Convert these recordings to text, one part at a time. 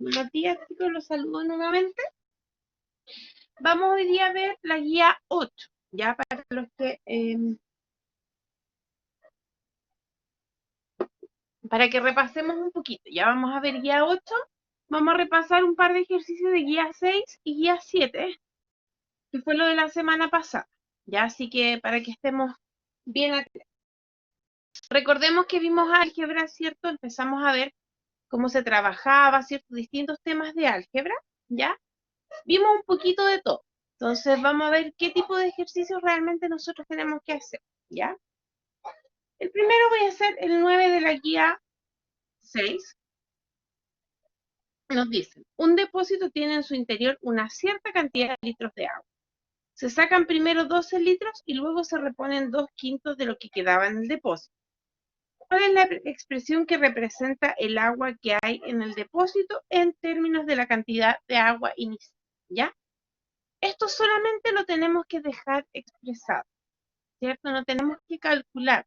Buenos días, chicos, los saludo nuevamente. Vamos hoy día a ver la guía 8, ya para los que para que repasemos un poquito. Ya vamos a ver guía 8, vamos a repasar un par de ejercicios de guía 6 y guía 7, que fue lo de la semana pasada. Ya, así que para que estemos bien atentos. Recordemos que vimos álgebra, ¿cierto? Empezamos a ver cómo se trabajaba, ¿cierto? Distintos temas de álgebra, ¿ya? Vimos un poquito de todo. Entonces vamos a ver qué tipo de ejercicios realmente nosotros tenemos que hacer, ¿ya? El primero voy a hacer el 9 de la guía 6. Nos dicen, un depósito tiene en su interior una cierta cantidad de litros de agua. Se sacan primero 12 litros y luego se reponen 2/5 de lo que quedaba en el depósito. ¿Cuál es la expresión que representa el agua que hay en el depósito en términos de la cantidad de agua inicial? ¿Ya? Esto solamente lo tenemos que dejar expresado, ¿cierto? No tenemos que calcular.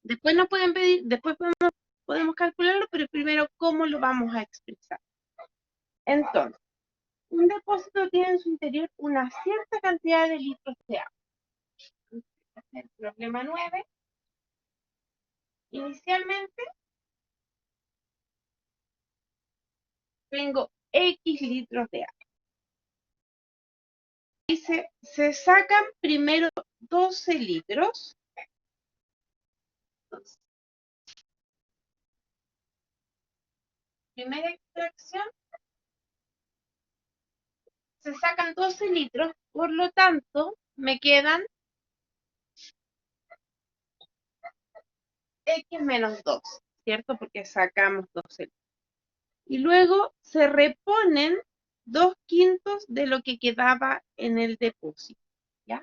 Después nos pueden pedir, después podemos calcularlo, pero primero, ¿cómo lo vamos a expresar? Entonces, un depósito tiene en su interior una cierta cantidad de litros de agua. El problema 9. Inicialmente tengo X litros de agua. Dice, se sacan primero 12 litros. Entonces, primera extracción, se sacan 12 litros, por lo tanto, me quedan X menos 2, ¿cierto? Porque sacamos 12 litros. Y luego se reponen 2/5 de lo que quedaba en el depósito, ¿ya?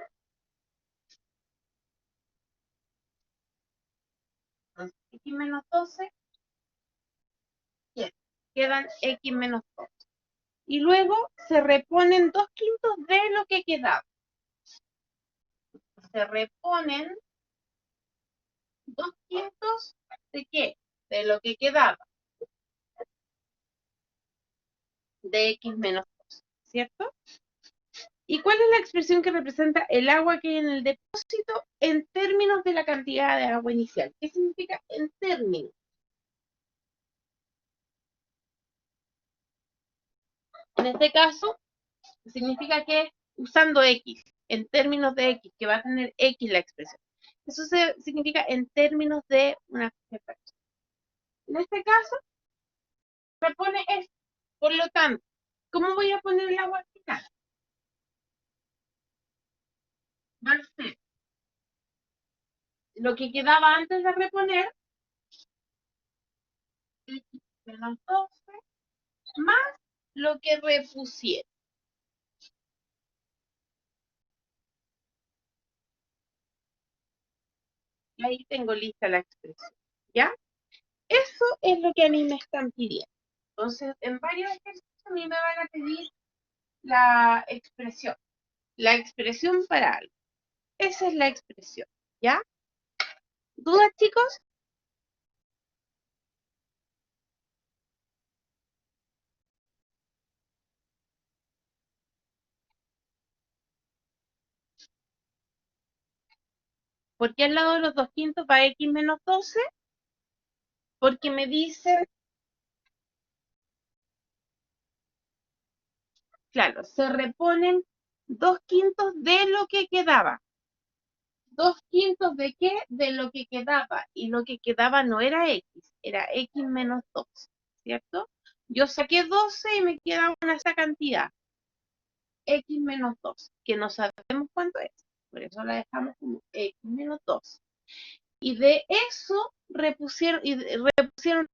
Entonces, X menos 12, quedan X menos 2. Y luego se reponen 2/5 de lo que quedaba. Se reponen 2/5 de qué? De lo que quedaba. De X menos 2, ¿cierto? ¿Y cuál es la expresión que representa el agua que hay en el depósito en términos de la cantidad de agua inicial? ¿Qué significa en términos? En este caso, significa que usando X, en términos de X, que va a tener X la expresión. Eso significa en términos de una expresión. En este caso, me pone esto. Por lo tanto, ¿cómo voy a poner el agua al final? Va a ser lo que quedaba antes de reponer, X menos 12, más lo que repusieron. Ahí tengo lista la expresión, ¿ya? Eso es lo que a mí me están pidiendo. Entonces, en varios ejercicios a mí me van a pedir la expresión para algo. Esa es la expresión, ¿ya? ¿Dudas, chicos? ¿Por qué al lado de los 2/5 va X menos 12? Porque me dicen, claro, se reponen 2/5 de lo que quedaba. 2/5 de qué? De lo que quedaba. Y lo que quedaba no era X, era X menos 2, ¿cierto? Yo saqué 12 y me queda esa cantidad, X menos 2, que no sabemos cuánto es. Por eso la dejamos como X menos 2. Y de eso repusieron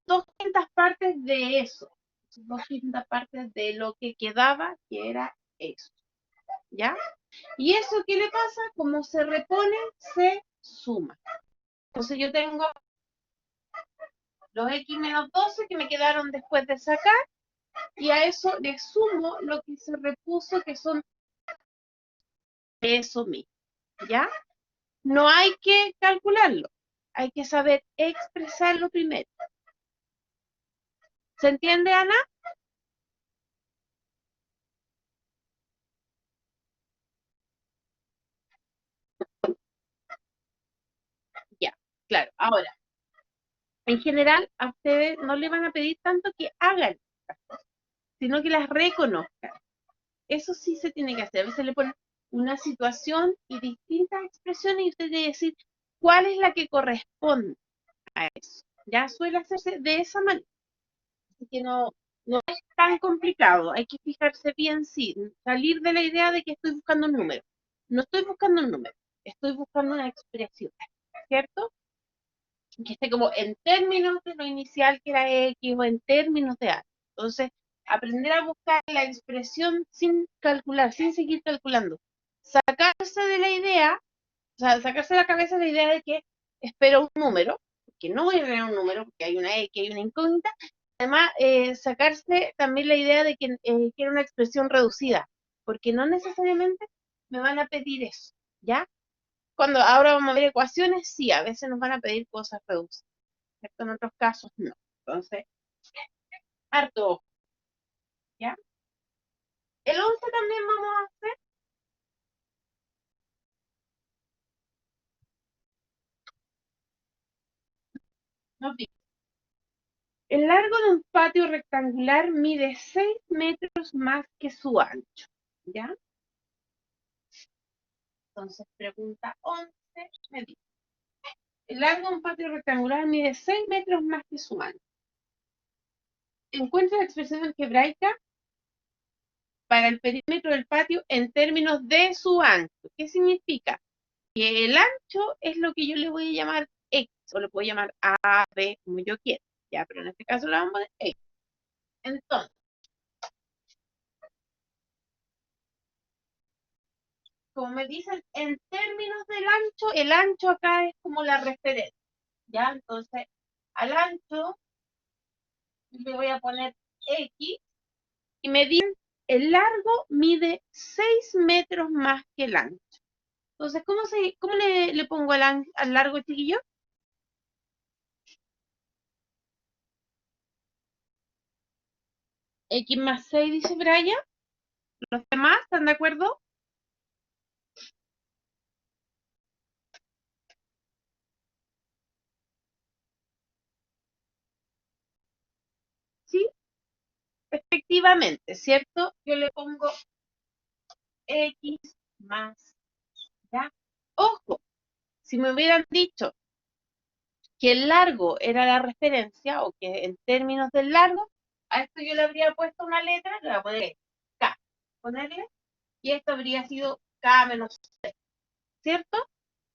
2/5 partes de eso. 2/5 partes de lo que quedaba, que era eso. ¿Ya? ¿Y eso qué le pasa? Como se repone, se suma. Entonces yo tengo los X menos 12 que me quedaron después de sacar, y a eso le sumo lo que se repuso, que son eso mismo. ¿Ya? No hay que calcularlo, hay que saber expresarlo primero. ¿Se entiende, Ana? Ahora, en general, a ustedes no le van a pedir tanto que hagan, sino que las reconozcan. Eso sí se tiene que hacer. A veces le ponen una situación y distintas expresiones y usted tiene que decir cuál es la que corresponde a eso. Ya suele hacerse de esa manera. Así que no es tan complicado. Hay que fijarse bien, sí, salir de la idea de que estoy buscando un número. No estoy buscando un número, estoy buscando una expresión, ¿cierto? Que esté como en términos de lo inicial que era X o en términos de A. Entonces, aprender a buscar la expresión sin calcular, sin seguir calculando. Sacarse de la idea, o sea, sacarse de la cabeza la idea de que espero un número, que no voy a tener un número porque hay una X, hay una incógnita. Además, sacarse también la idea de que quiero una expresión reducida, porque no necesariamente me van a pedir eso, ¿ya? Cuando ahora vamos a ver ecuaciones, sí, a veces nos van a pedir cosas reducidas, ¿cierto? En otros casos no. Entonces, harto ojo, ¿ya? El 11 también vamos a hacer, nos dice, el largo de un patio rectangular mide 6 metros más que su ancho, ¿ya? Entonces, pregunta 11, me dice, el largo de un patio rectangular mide 6 metros más que su ancho. Encuentra la expresión algebraica para el perímetro del patio en términos de su ancho. ¿Qué significa? Que el ancho es lo que yo le voy a llamar X, o le puedo llamar A, B, como yo quiera, ya, pero en este caso lo vamos a poner X. Entonces, como me dicen, en términos del ancho, el ancho acá es como la referencia, ¿ya? Entonces, al ancho le voy a poner X y me dicen, el largo mide 6 metros más que el ancho. Entonces, cómo le pongo al largo, chiquillo? X más 6, dice Brian. ¿Los demás están de acuerdo? Sí, efectivamente, ¿cierto? Yo le pongo X más, ¿ya? Ojo, si me hubieran dicho que el largo era la referencia o que en términos del largo, a esto yo le habría puesto una letra, le voy a poner K, ponerle, y esto habría sido K menos, ¿cierto?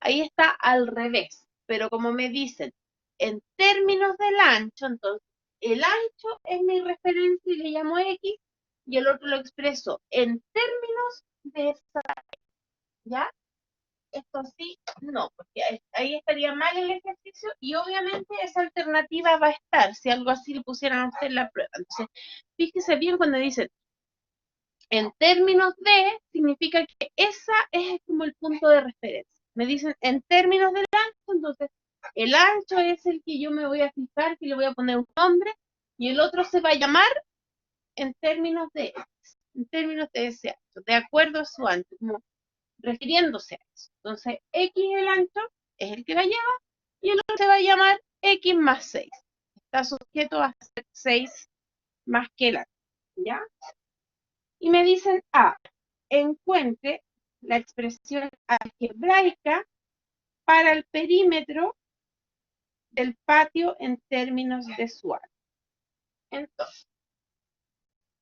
Ahí está al revés, pero como me dicen, en términos del ancho, entonces el ancho es mi referencia y le llamo X, y el otro lo expreso en términos de esa, ¿ya? Esto sí, no, porque ahí estaría mal el ejercicio y obviamente esa alternativa va a estar si algo así le pusieran a usted en la prueba. Entonces, fíjese bien cuando dicen en términos de, significa que esa es como el punto de referencia. Me dicen en términos del ancho, entonces el ancho es el que yo me voy a fijar, que le voy a poner un nombre, y el otro se va a llamar en términos de ese ancho, de acuerdo a su ancho, como refiriéndose a eso. Entonces, X el ancho es el que la lleva y el otro se va a llamar X más 6. Está sujeto a ser 6 más que el ancho, ¿ya? Y me dicen, encuentre la expresión algebraica para el perímetro del patio en términos de su área. Entonces,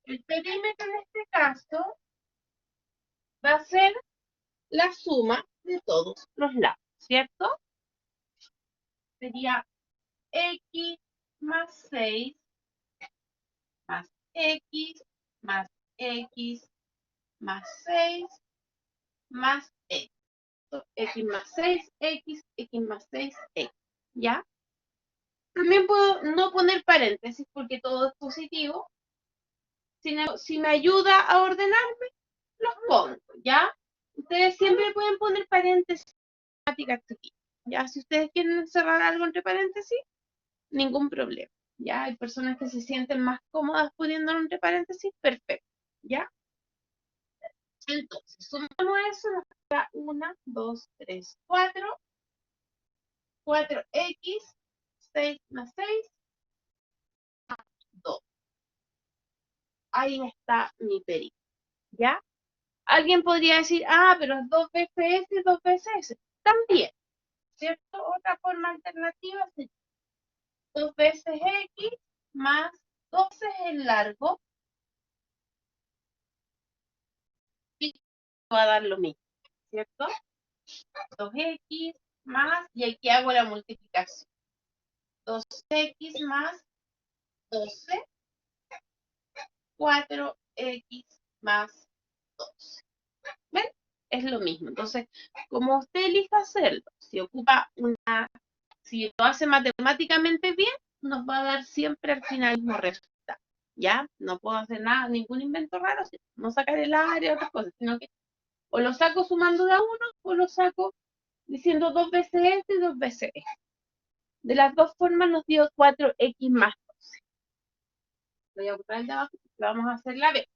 el perímetro en este caso va a ser la suma de todos los lados, ¿cierto? Sería X más 6 más X más X más 6 más X. X más 6, X más 6, X. ¿Ya? También puedo no poner paréntesis porque todo es positivo. Si me ayuda a ordenarme, los pongo, ¿ya? Ustedes siempre pueden poner paréntesis. ¿Ya? Si ustedes quieren cerrar algo entre paréntesis, ningún problema. ¿Ya? Hay personas que se sienten más cómodas poniéndolo entre paréntesis, perfecto. ¿Ya? Entonces, sumamos eso, nos da 1, 2, 3, 4. 4x, 6 más 6, 2. Ahí está mi perito, ¿ya? Alguien podría decir, ah, pero es 2 veces S y 2 veces S. También, ¿cierto? Otra forma alternativa es 2 veces X más 12 es el largo y va a dar lo mismo, ¿cierto? 2x más, y aquí hago la multiplicación. 2x más 12, 4x más 12. ¿Ven? Es lo mismo. Entonces, como usted elija hacerlo, si lo hace matemáticamente bien, nos va a dar siempre al final el mismo resultado. ¿Ya? No puedo hacer nada, ningún invento raro, no sacar el área, otras cosas, sino que o lo saco sumando de a uno, o lo saco diciendo 2 veces este y 2 veces este. De las dos formas nos dio 4x más 12. Voy a buscar el de abajo, vamos a hacer la B.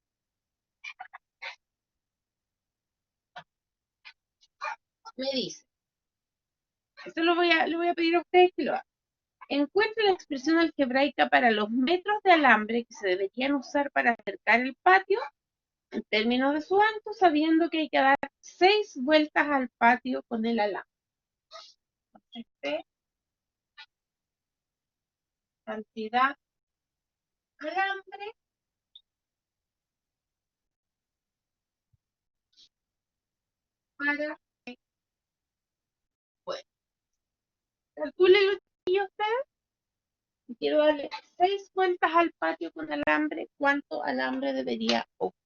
Me dice, esto le voy a pedir a ustedes que lo hagan. Encuentre la expresión algebraica para los metros de alambre que se deberían usar para acercar el patio en términos de su ancho, sabiendo que hay que dar 6 vueltas al patio con el alambre. Entonces, cantidad de alambre para, bueno, calcúlenlo ustedes. Quiero darle 6 vueltas al patio con alambre. ¿Cuánto alambre debería ocupar?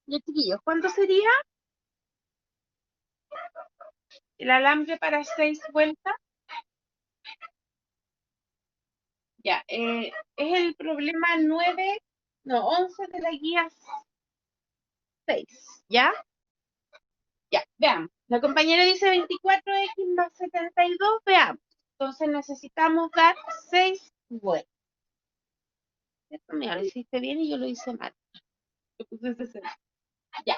Ya, chiquillos, ¿cuánto sería el alambre para 6 vueltas? Ya, es el problema 9, no, 11 de la guía 6, ¿ya? Ya, veamos. La compañera dice 24x más 72, veamos. Entonces necesitamos dar 6 vueltas. Esto me lo hiciste bien y yo lo hice mal. Yo puse 60. Ya.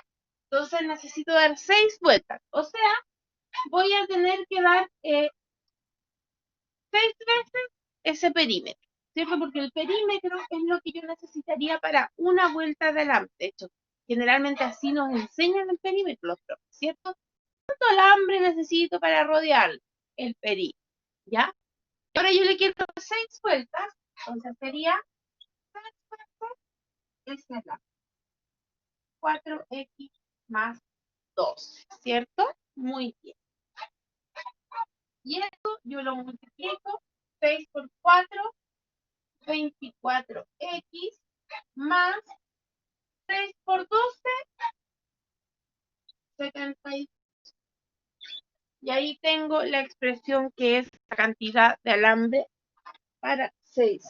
Entonces necesito dar 6 vueltas. O sea, voy a tener que dar 6 veces ese perímetro, ¿cierto? Porque el perímetro es lo que yo necesitaría para una vuelta de alambre. De hecho, generalmente así nos enseñan el perímetro los profes, ¿cierto? ¿Cuánto alambre necesito para rodear el perímetro? ¿Ya? Ahora yo le quiero dar 6 vueltas, entonces sería 6 veces ese alambre. 4x más 12, ¿cierto? Muy bien. Y esto yo lo multiplico, 6 por 4, 24x más 6 por 12, 72. Y ahí tengo la expresión que es la cantidad de alambre para 6.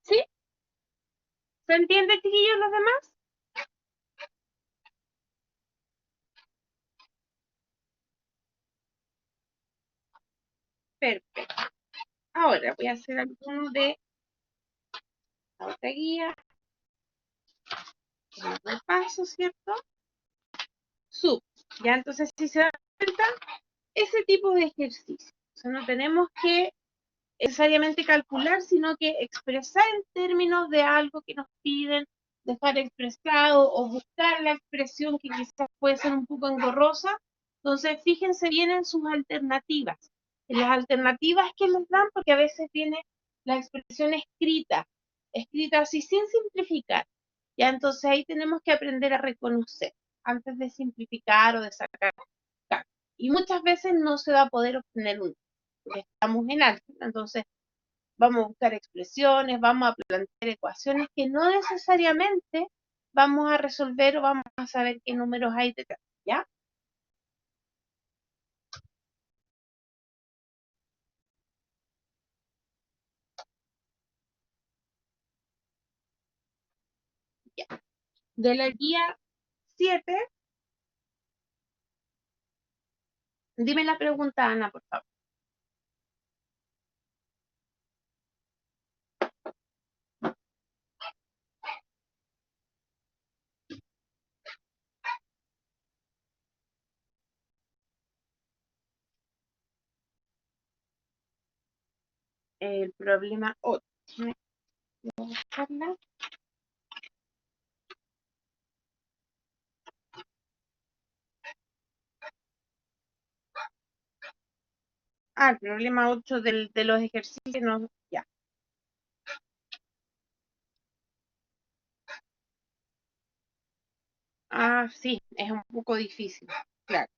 ¿Sí? ¿Se entiende, chiquillos, los demás? Perfecto. Ahora voy a hacer alguno de la otra guía. Repaso, ¿cierto? Sub. Ya, entonces, si se dan cuenta, ese tipo de ejercicio. O sea, no tenemos que necesariamente calcular, sino que expresar en términos de algo que nos piden, dejar expresado o buscar la expresión que quizás puede ser un poco engorrosa. Entonces, fíjense bien en sus alternativas, en las alternativas que les dan, porque a veces viene la expresión escrita así sin simplificar. Ya, entonces ahí tenemos que aprender a reconocer antes de simplificar o de sacar. Y muchas veces no se va a poder obtener un, porque estamos en álgebra, entonces vamos a buscar expresiones, vamos a plantear ecuaciones que no necesariamente vamos a resolver o vamos a saber qué números hay detrás, ¿ya? Ya. De la guía 7, dime la pregunta, Ana, por favor. El problema 8. Voy a buscarla. Ah, el problema 8 de los ejercicios, no, ya. Ah, sí, es un poco difícil, claro.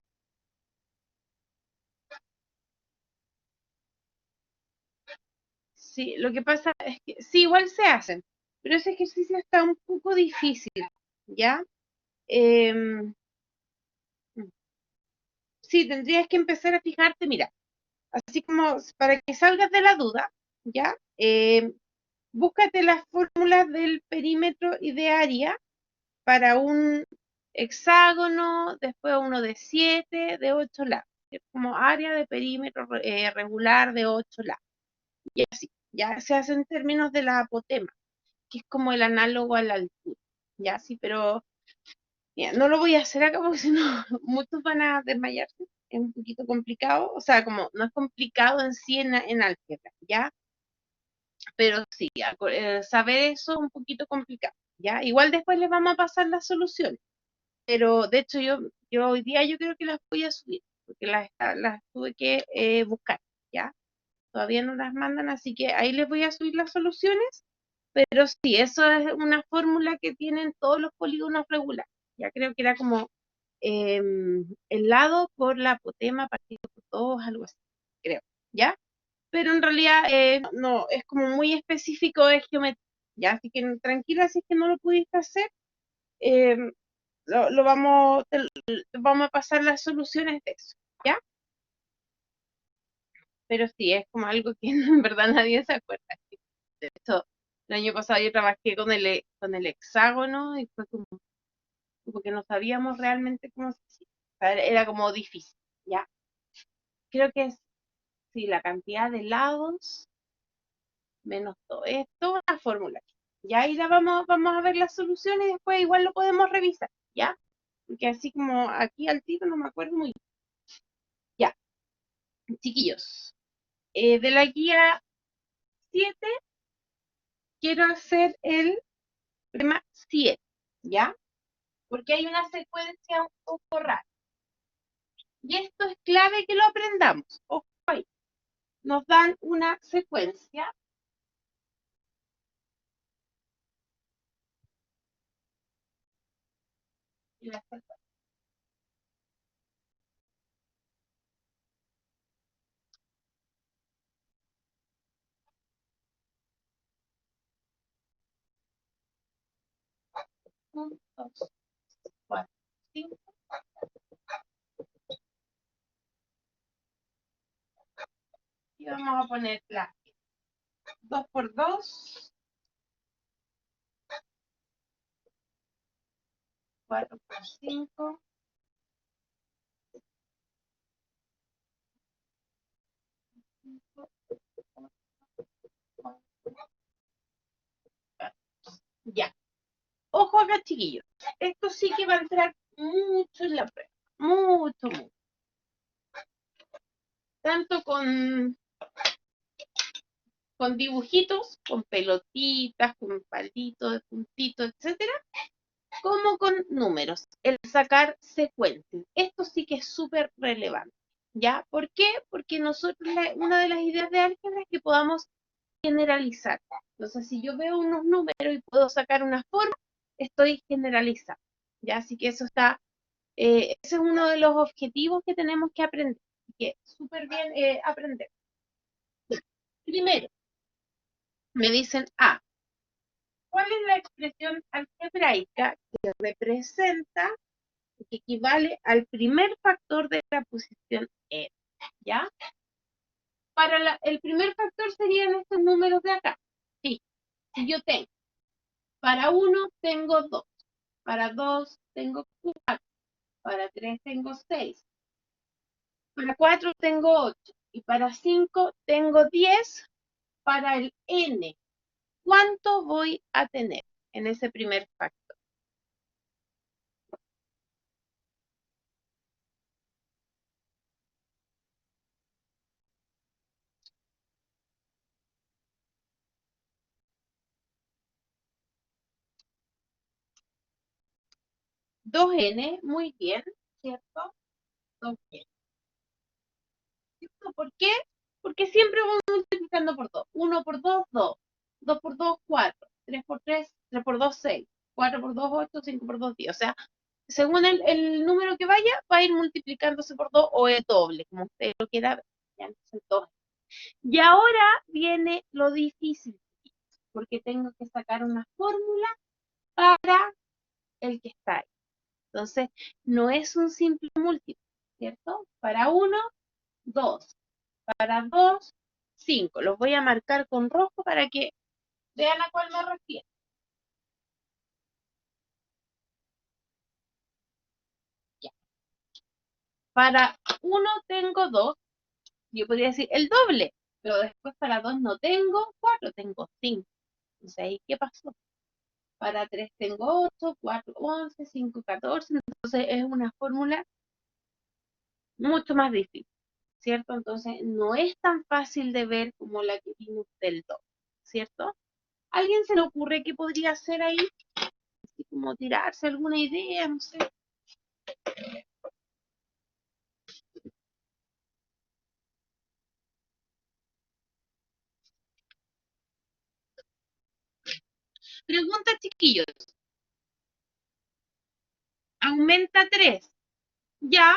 Sí, lo que pasa es que sí, igual se hacen, pero ese ejercicio está un poco difícil, ¿ya? Em, sí, tendrías que empezar a fijarte, mira, así como para que salgas de la duda, ¿ya? Búscate las fórmulas del perímetro y de área para un hexágono, después uno de 7, de 8 lados, es como área de perímetro regular de 8 lados, y así, ya se hace en términos de la apotema, que es como el análogo a la altura, ya, sí, pero mira, no lo voy a hacer acá porque si no muchos van a desmayarse. Es un poquito complicado, o sea, como no es complicado en sí en álgebra, ¿ya? Pero sí, saber eso es un poquito complicado, ¿ya? Igual después les vamos a pasar las soluciones, pero de hecho yo hoy día yo creo que las voy a subir, porque las tuve que buscar, ¿ya? Todavía no las mandan, así que ahí les voy a subir las soluciones, pero sí, eso es una fórmula que tienen todos los polígonos regulares. Ya creo que era como el lado por la apotema partido por 2, algo así, creo, ¿ya? Pero en realidad no, es como muy específico de geometría, ¿ya? Así que tranquila, si es que no lo pudiste hacer, eh, lo vamos, vamos a pasar las soluciones de eso, ¿ya? Pero sí, es como algo que en verdad nadie se acuerda. De hecho, el año pasado yo trabajé con el hexágono y fue como que no sabíamos realmente cómo se hacía. O sea, era como difícil, ¿ya? Creo que es, sí, la cantidad de lados menos todo. Es toda una fórmula. Ya ahí vamos a ver las soluciones y después igual lo podemos revisar, ¿ya? Porque así como aquí al tiro no me acuerdo muy bien. Ya, chiquillos. De la guía 7 quiero hacer el tema 7, ¿ya? Porque hay una secuencia un poco rara. Y esto es clave que lo aprendamos. Ojo ahí. Nos dan una secuencia. Y la secuencia. Un, dos, cuatro, cinco. Y vamos a poner la 2 por 2, 4 por 5. Ya. Ojo acá, chiquillos. esto sí que va a entrar mucho en la prueba. Mucho, mucho. Tanto con dibujitos, con pelotitas, con palitos, puntitos, etcétera, como con números, el sacar secuencias. Esto sí que es súper relevante. ¿Ya? ¿Por qué? Porque nosotros, una de las ideas de álgebra es que podamos generalizar. Entonces, si yo veo unos números y puedo sacar una forma, estoy generalizando. ¿Ya? Así que eso está, ese es uno de los objetivos que tenemos que aprender. Que es súper bien aprender. Primero, me dicen, ¿cuál es la expresión algebraica que representa, que equivale al primer factor de la posición n? ¿Ya? Para el primer factor serían estos números de acá. Sí, si yo tengo, para 1 tengo 2, para 2 tengo 4, para 3 tengo 6, para 4 tengo 8 y para 5 tengo 10. Para el n, ¿cuánto voy a tener en ese primer factor? Dos n, muy bien, ¿cierto? 2n. ¿Por qué? Porque siempre voy multiplicando por 2. 1 por 2, 2. 2 por 2, 4. 3 por 3, 3 por 2, 6. 4 por 2, 8. 5 por 2, 10. O sea, según el número que vaya, va a ir multiplicándose por 2 o es doble, como usted lo quiera ver. Ya, entonces, 2. Y ahora viene lo difícil, porque tengo que sacar una fórmula para el que está ahí. Entonces, no es un simple múltiplo, ¿cierto? Para 1, 2. Para 2, 5. Los voy a marcar con rojo para que vean a cuál me refiero. Ya. Para 1 tengo 2. Yo podría decir el doble, pero después para 2 no tengo 4, tengo 5. Entonces, ¿ahí qué pasó? Para 3 tengo 8, 4, 11, 5, 14. Entonces, es una fórmula mucho más difícil, ¿cierto? Entonces, no es tan fácil de ver como la que vimos del 2, ¿cierto? ¿A alguien se le ocurre qué podría hacer ahí? Así como tirarse alguna idea, no sé. Pregunta, chiquillos. Aumenta 3. Ya,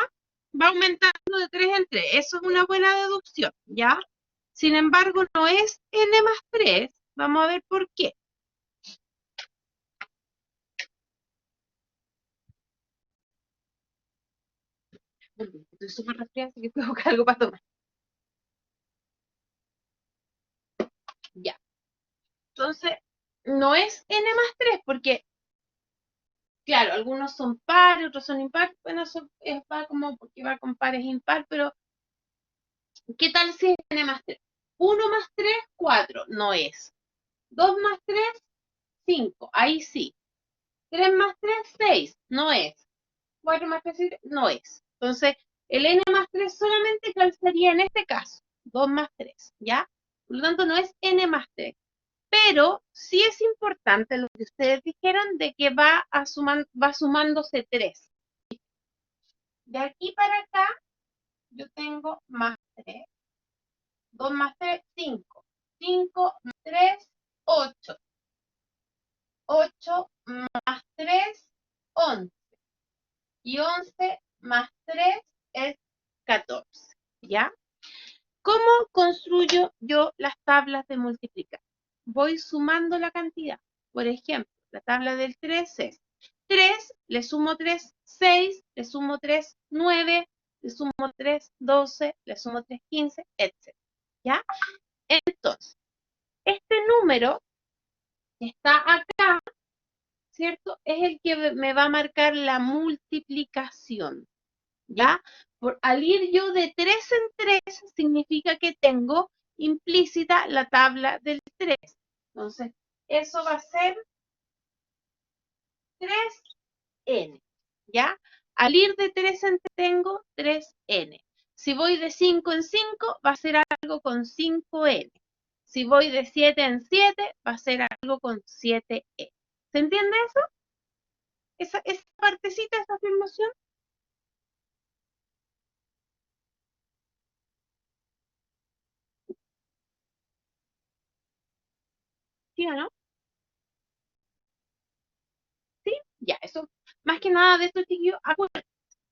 va aumentando de 3 en 3. Eso es una buena deducción, ¿ya? Sin embargo, no es n más 3. Vamos a ver por qué. Estoy súper resfriada, así que tengo que buscar algo para tomar. Ya. Entonces, no es n más 3 porque, claro, algunos son pares, otros son impares. Bueno, eso va como porque va con pares impar, pero ¿qué tal si es n más 3? 1 más 3, 4. No es. 2 más 3, 5. Ahí sí. 3 más 3, 6. No es. 4 más 3, 7. No es. Entonces, el n más 3 solamente calzaría en este caso. 2 más 3. ¿Ya? Por lo tanto, no es n más 3. Pero sí es importante lo que ustedes dijeron de que va sumándose 3. De aquí para acá, yo tengo más 3. 2 más 3, 5. 5 más 3, 8. 8 más 3, 11. Y 11 más 3 es 14. ¿Ya? ¿Cómo construyo yo las tablas de multiplicar? Voy sumando la cantidad. Por ejemplo, la tabla del 3 es 3, le sumo 3, 6, le sumo 3, 9, le sumo 3, 12, le sumo 3, 15, etc. ¿Ya? Entonces, este número que está acá, ¿cierto? Es el que me va a marcar la multiplicación. ¿Ya? Al ir yo de 3 en 3, significa que tengo implícita la tabla del 3. Entonces, eso va a ser 3 3n, ¿ya? Al ir de 3 en 3 tengo 3n. Si voy de 5 en 5, va a ser algo con 5n. Si voy de 7 en 7, va a ser algo con 7n. ¿Se entiende eso? Esa partecita, esa afirmación, ¿sí o no? ¿Sí? Ya, eso, más que nada de esto, chiquillos, acuérdense,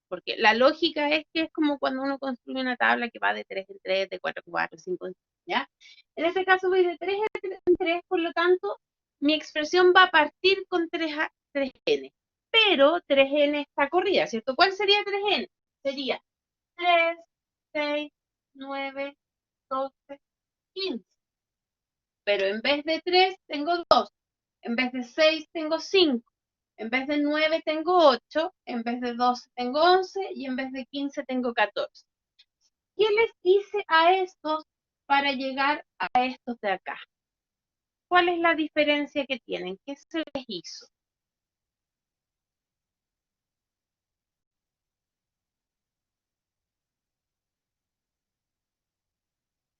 porque la lógica es que es como cuando uno construye una tabla que va de 3 en 3, de 4 en 4, 5 en 5, ¿ya? En este caso voy de 3 en 3, por lo tanto, mi expresión va a partir con 3n, pero 3n está corrida, ¿cierto? ¿Cuál sería 3n? Sería 3, 6, 9, 12, 15. Pero en vez de 3 tengo 2, en vez de 6 tengo 5, en vez de 9 tengo 8, en vez de 12 tengo 11 y en vez de 15 tengo 14. ¿Qué les hice a estos para llegar a estos de acá? ¿Cuál es la diferencia que tienen? ¿Qué se les hizo?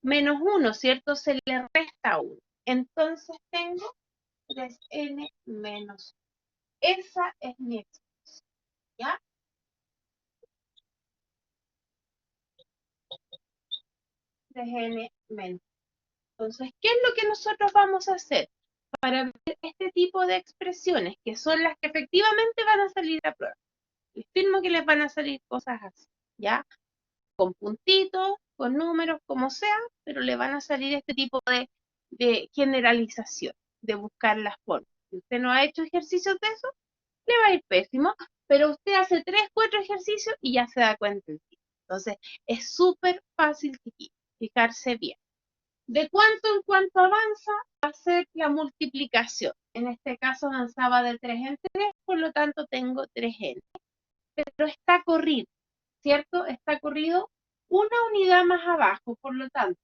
Menos 1, ¿cierto? Se le resta 1. Entonces tengo 3n menos 1. Esa es mi expresión, ¿ya? 3n menos. Entonces, ¿qué es lo que nosotros vamos a hacer para ver este tipo de expresiones, que son las que efectivamente van a salir a prueba? Les firmo que les van a salir cosas así, ¿ya? Con puntitos, con números, como sea, pero le van a salir este tipo de generalización, de buscar las formas. Si usted no ha hecho ejercicios de eso, le va a ir pésimo, pero usted hace 3, 4 ejercicios y ya se da cuenta el tipo. Entonces, es súper fácil, chiquillos, fijarse bien. ¿De cuánto en cuánto avanza? Va a ser la multiplicación. En este caso avanzaba de 3 en 3, por lo tanto tengo 3n. Pero está corrido, ¿cierto? Está corrido una unidad más abajo, por lo tanto,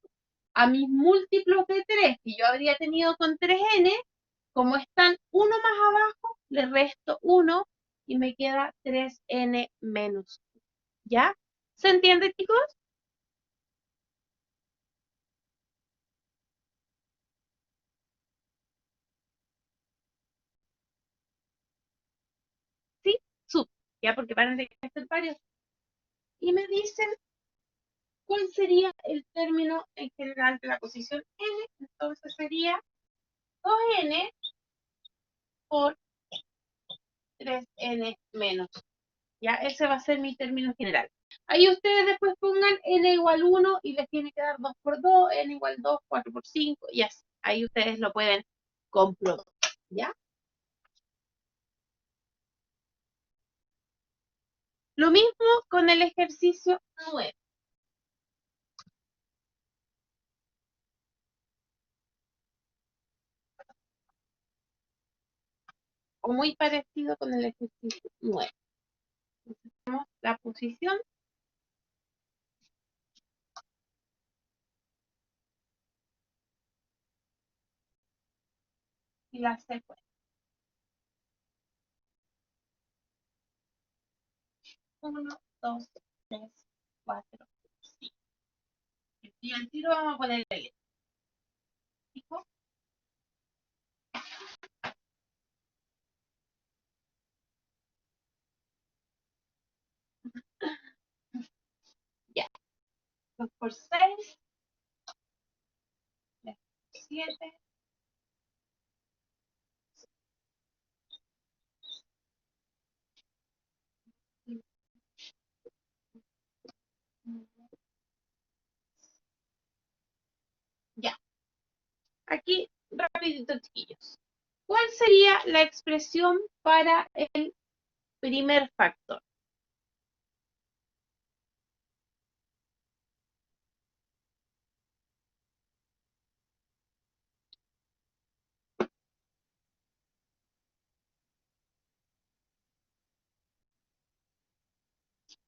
a mis múltiplos de 3 que yo habría tenido con 3n, como están uno más abajo, le resto 1 y me queda 3n menos 1. ¿Ya? ¿Se entiende, chicos? Sí, súper. Ya, porque van a tener que hacer varios. Y me dicen cuál sería el término en general de la posición n. Entonces sería 2n por 3n menos. Ya, ese va a ser mi término general. Ahí ustedes después pongan n igual 1 y les tiene que dar 2 por 2, n igual 2, 4 por 5 y así. Ahí ustedes lo pueden comprobar. ¿Ya? Lo mismo con el ejercicio 9. O muy parecido con el ejercicio 9. Entonces, tenemos la posición y la secuencia. 1, 2, 3, 4, 5. Y al tiro vamos a poner el eléctrico. Ya. 2 por 6, 3 por 7. Ya. Aquí, rapidito, chiquillos. ¿Cuál sería la expresión para el primer factor?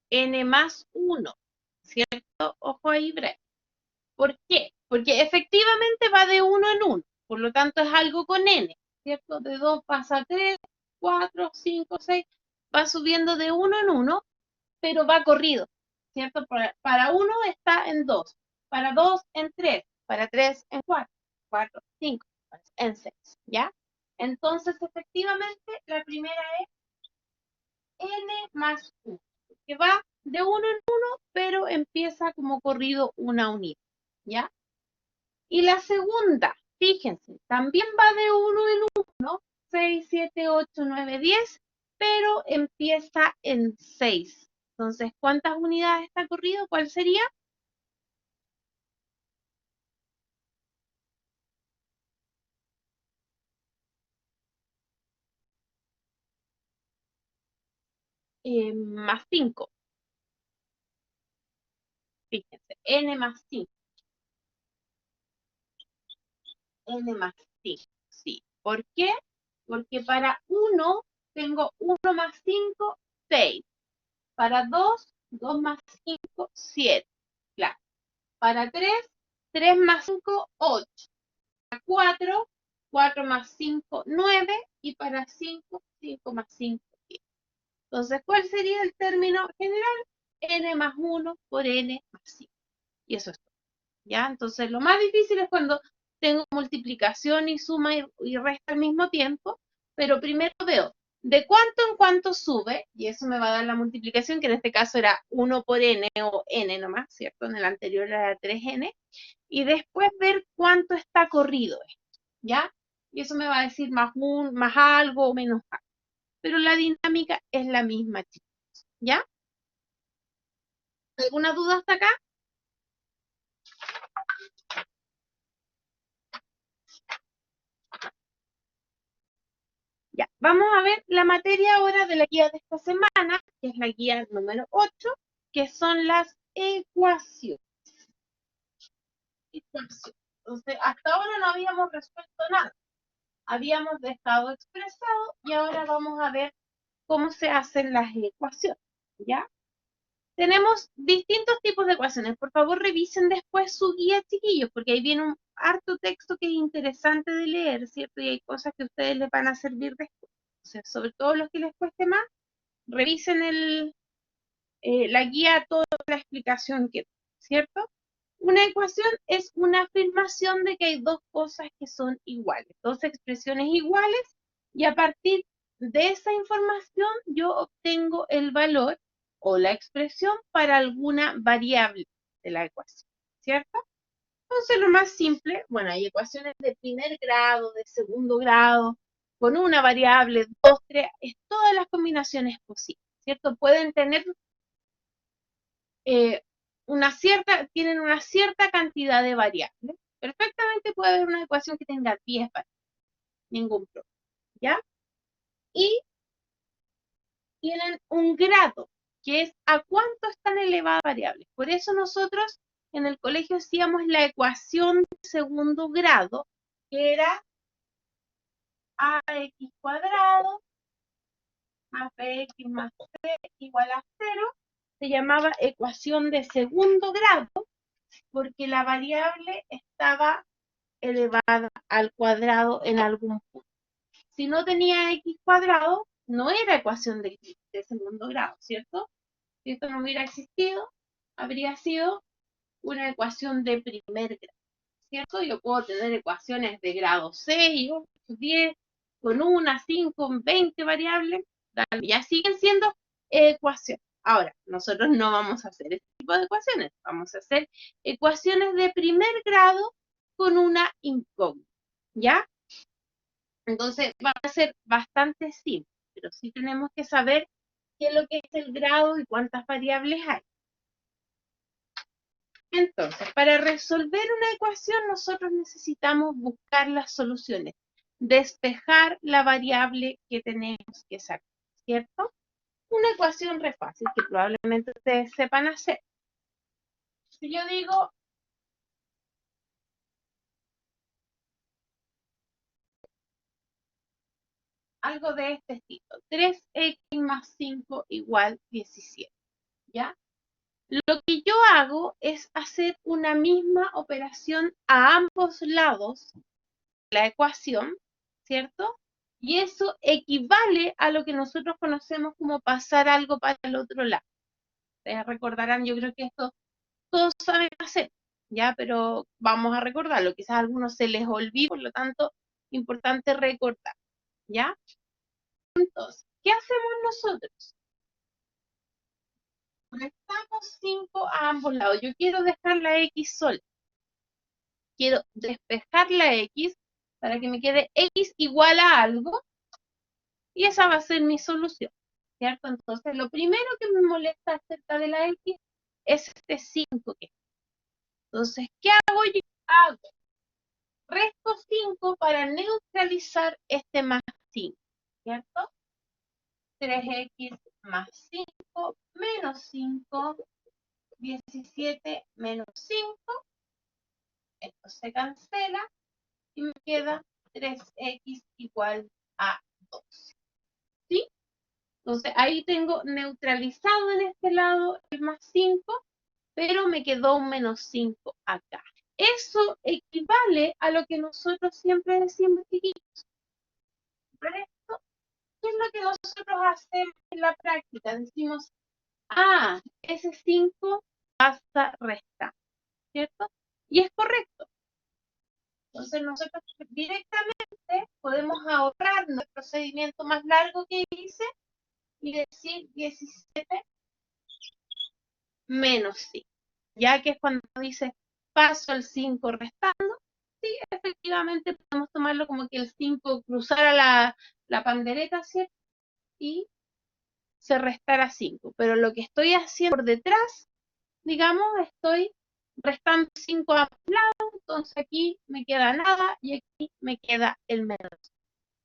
N más 1, ¿cierto? Ojo ahí, breve. ¿Por qué? Porque efectivamente va de 1 en 1, por lo tanto es algo con n, ¿cierto? De 2 pasa a 3, 4, 5, 6. va subiendo de 1 en 1, pero va corrido, ¿cierto? Para 1 está en 2, para 2 en 3, para 3 en 4, 4, 5, en 6, ¿ya? Entonces, efectivamente, la primera es n más 1, que va de 1 en 1, pero empieza como corrido una unidad, ¿ya? Y la segunda, fíjense, también va de 1 en 1, 6, 7, 8, 9, 10, pero empieza en 6. Entonces, ¿cuántas unidades está corrido? ¿Cuál sería? Más 5. Fíjense, n más 5. N más 5. Sí. ¿Por qué? Porque para 1 tengo 1 más 5, 6. Para 2, 2 más 5, 7. Claro. Para 3, 3 más 5, 8. Para 4, 4 más 5, 9. Y para 5, 5 más 5, 10. Entonces, ¿cuál sería el término general? N más 1 por N más 5. Y eso es todo. ¿Ya? Entonces, lo más difícil es cuando tengo multiplicación y suma y resta al mismo tiempo, pero primero veo de cuánto en cuánto sube, y eso me va a dar la multiplicación, que en este caso era 1 por n o n nomás, ¿cierto? En el anterior era 3n, y después ver cuánto está corrido esto, ¿ya? Y eso me va a decir más algo o menos algo. Pero la dinámica es la misma, chicos, ¿ya? ¿Alguna duda hasta acá? Ya, vamos a ver la materia ahora de la guía de esta semana, que es la guía número 8, que son las ecuaciones. Entonces, hasta ahora no habíamos resuelto nada. Habíamos dejado expresado y ahora vamos a ver cómo se hacen las ecuaciones, ¿ya? Tenemos distintos tipos de ecuaciones. Por favor, revisen después su guía, chiquillos, porque ahí viene un harto texto que es interesante de leer, ¿cierto? Y hay cosas que a ustedes les van a servir después. O sea, sobre todo los que les cueste más, revisen la guía, toda la explicación que, ¿cierto? Una ecuación es una afirmación de que hay dos cosas que son iguales, dos expresiones iguales, y a partir de esa información yo obtengo el valor o la expresión para alguna variable de la ecuación, ¿cierto? Entonces lo más simple, bueno, hay ecuaciones de primer grado, de segundo grado, con una variable, dos, tres, es todas las combinaciones posibles, ¿cierto? Pueden tener tienen una cierta cantidad de variables. Perfectamente puede haber una ecuación que tenga 10 variables, ningún problema, ¿ya? Y tienen un grado, que es a cuánto están elevadas variables. Por eso nosotros en el colegio hacíamos la ecuación de segundo grado, que era ax cuadrado más bx más c igual a 0. Se llamaba ecuación de segundo grado porque la variable estaba elevada al cuadrado en algún punto. Si no tenía x cuadrado, no era ecuación de segundo grado, ¿cierto? Si esto no hubiera existido, habría sido una ecuación de primer grado, ¿cierto? Yo puedo tener ecuaciones de grado 6, 8, 10, con 1, 5, 20 variables, ya siguen siendo ecuaciones. Ahora, nosotros no vamos a hacer este tipo de ecuaciones, vamos a hacer ecuaciones de primer grado con una incógnita, ¿ya? Entonces va a ser bastante simple, pero sí tenemos que saber qué es lo que es el grado y cuántas variables hay. Entonces, para resolver una ecuación nosotros necesitamos buscar las soluciones, despejar la variable que tenemos que sacar, ¿cierto? Una ecuación re fácil que probablemente ustedes sepan hacer. Si yo digo algo de este estilo, 3x más 5 igual 17, ¿ya? Lo que yo hago es hacer una misma operación a ambos lados de la ecuación, ¿cierto? Y eso equivale a lo que nosotros conocemos como pasar algo para el otro lado. Ustedes recordarán, yo creo que esto todos saben hacer, ¿ya? Pero vamos a recordarlo, quizás a algunos se les olvida, por lo tanto, importante recordar, ¿ya? Entonces, ¿qué hacemos nosotros? Restamos 5 a ambos lados. Yo quiero dejar la X sola. Quiero despejar la X para que me quede X igual a algo y esa va a ser mi solución, ¿cierto? Entonces, lo primero que me molesta acerca de la X es este 5 que. Entonces, ¿qué hago yo? Hago resto 5 para neutralizar este más 5, ¿cierto? 3x más 5 menos 5, 17 menos 5, esto se cancela y me queda 3x igual a 12, ¿sí? Entonces ahí tengo neutralizado en este lado el más 5, pero me quedó un menos 5 acá. Eso equivale a lo que nosotros siempre decimos, chiquillos. Resto, ¿qué es lo que nosotros hacemos en la práctica? Decimos, ese 5 pasa resta, ¿cierto? Y es correcto. Entonces nosotros directamente podemos ahorrarnos el procedimiento más largo que hice y decir 17 menos 5, ya que es cuando dice paso el 5 restando, sí, efectivamente podemos tomarlo como que el 5 cruzara la pandereta, ¿cierto? Y se restara 5, pero lo que estoy haciendo por detrás, digamos, estoy restando 5 a un lado, entonces aquí me queda nada y aquí me queda el menos.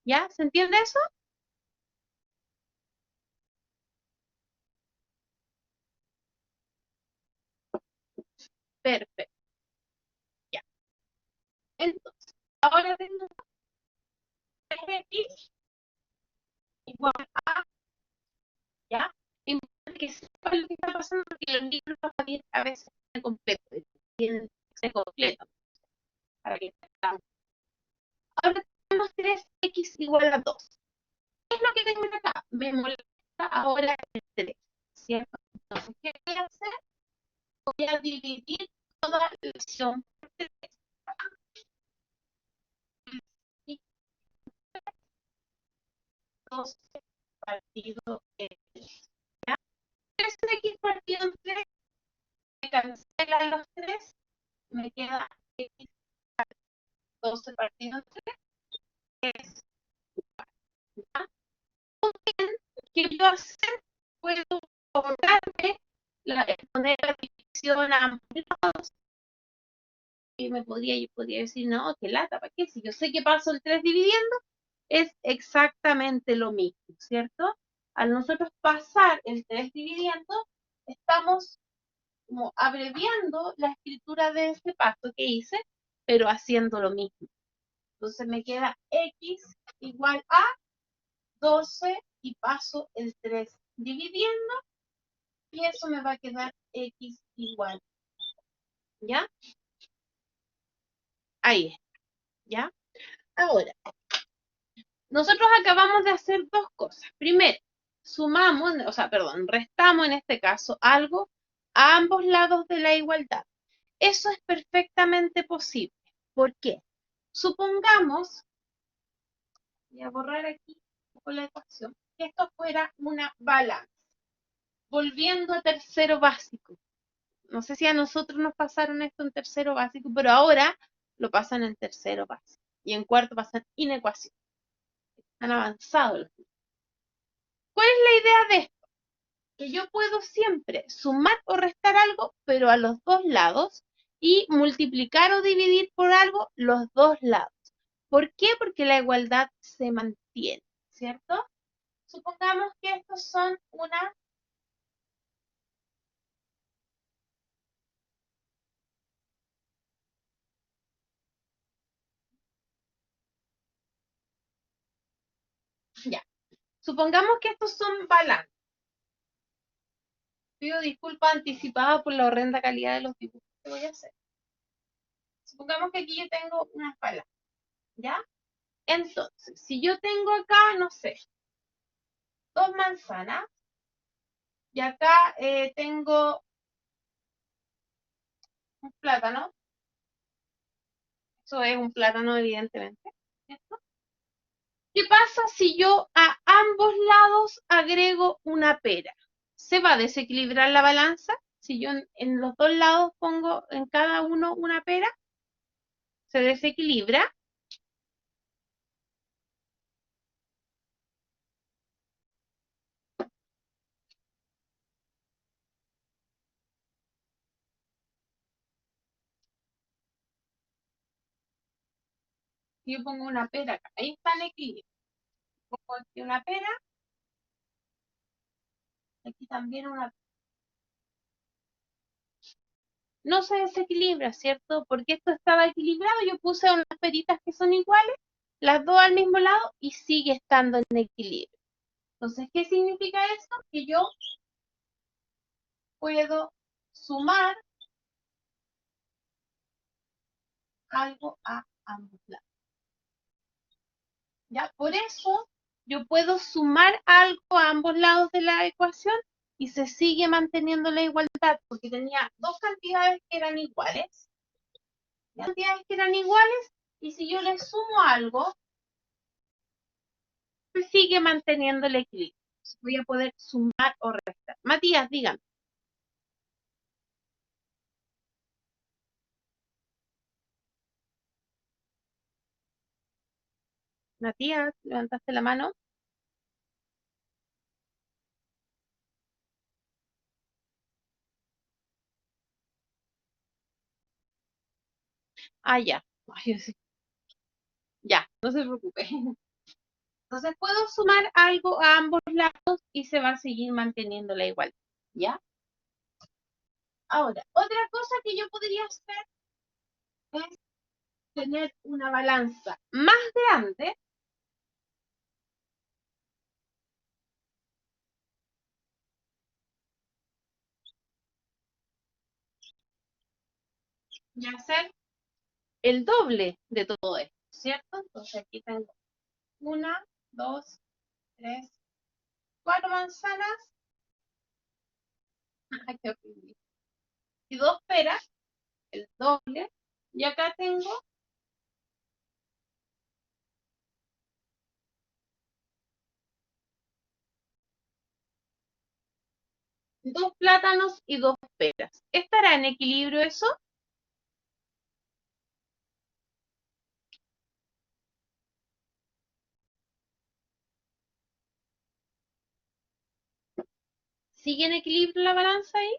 ¿Ya? ¿Se entiende eso? Perfecto. Ya. Entonces, ahora tengo 3x igual a, ¿ya? Importante que sepa lo que está pasando porque los libros a veces están completos, tienen que completo para que ahora tenemos 3x igual a 2. ¿Qué es lo que tengo acá? Me molesta ahora el 3, ¿cierto? Entonces, ¿qué voy a hacer? Voy a dividir toda la acción por 3. Y 12 partido en 3. ¿Ya? 3x partido en 3, me cancelan los 3, me queda x 12 partido en 3, es ¿ya? ¿Qué puedo hacer? Puedo ahorrarme poner la división a ambos lados y yo podría decir, no, qué lata, ¿para qué? Si yo sé que paso el 3 dividiendo, es exactamente lo mismo, ¿cierto? Al nosotros pasar el 3 dividiendo, estamos como abreviando la escritura de este paso que hice, pero haciendo lo mismo. Entonces me queda x igual a 12 y paso el 3 dividiendo y eso me va a quedar x igual. ¿Ya? Ahí está. ¿Ya? Ahora, nosotros acabamos de hacer dos cosas. Primero, sumamos, o sea, perdón, restamos en este caso algo a ambos lados de la igualdad. Eso es perfectamente posible. ¿Por qué? Supongamos, voy a borrar aquí con la ecuación, que esto fuera una balanza. Volviendo a tercero básico. No sé si a nosotros nos pasaron esto en tercero básico, pero ahora lo pasan en tercero básico. Y en cuarto pasan inecuación. Han avanzado los niños. ¿Cuál es la idea de esto? Que yo puedo siempre sumar o restar algo, pero a los dos lados, y multiplicar o dividir por algo los dos lados. ¿Por qué? Porque la igualdad se mantiene, ¿cierto? Supongamos que estos son una. Ya. Supongamos que estos son balances. Pido disculpas anticipadas por la horrenda calidad de los dibujos que voy a hacer. Supongamos que aquí yo tengo unas balanzas, ¿ya? Entonces, si yo tengo acá, no sé, 2 manzanas, y acá tengo un plátano, eso es un plátano evidentemente, ¿cierto? ¿Qué pasa si yo a ambos lados agrego una pera? ¿Se va a desequilibrar la balanza? Si yo en los dos lados pongo en cada uno una pera, ¿se desequilibra? Si yo pongo una pera acá, ahí está el equilibrio. Pongo aquí una pera, aquí también una. No se desequilibra, ¿cierto? Porque esto estaba equilibrado, yo puse unas peritas que son iguales, las dos al mismo lado y sigue estando en equilibrio. Entonces, ¿qué significa esto? Que yo puedo sumar algo a ambos lados. ¿Ya? Por eso yo puedo sumar algo a ambos lados de la ecuación y se sigue manteniendo la igualdad, porque tenía dos cantidades que eran iguales, y si yo le sumo algo, se sigue manteniendo el equilibrio. Voy a poder sumar o restar. Matías, dígame. Matías, levantaste la mano. Ah, ya. Ay, yo sí. Ya, no se preocupe. Entonces puedo sumar algo a ambos lados y se va a seguir manteniendo la igualdad. ¿Ya? Ahora, otra cosa que yo podría hacer es tener una balanza más grande y hacer el doble de todo esto, ¿cierto? Entonces aquí tengo una, dos, tres, cuatro manzanas. Ay, qué horrible. Y dos peras, el doble. Y acá tengo dos plátanos y dos peras. ¿Estará en equilibrio eso? ¿Sigue en equilibrio la balanza ahí?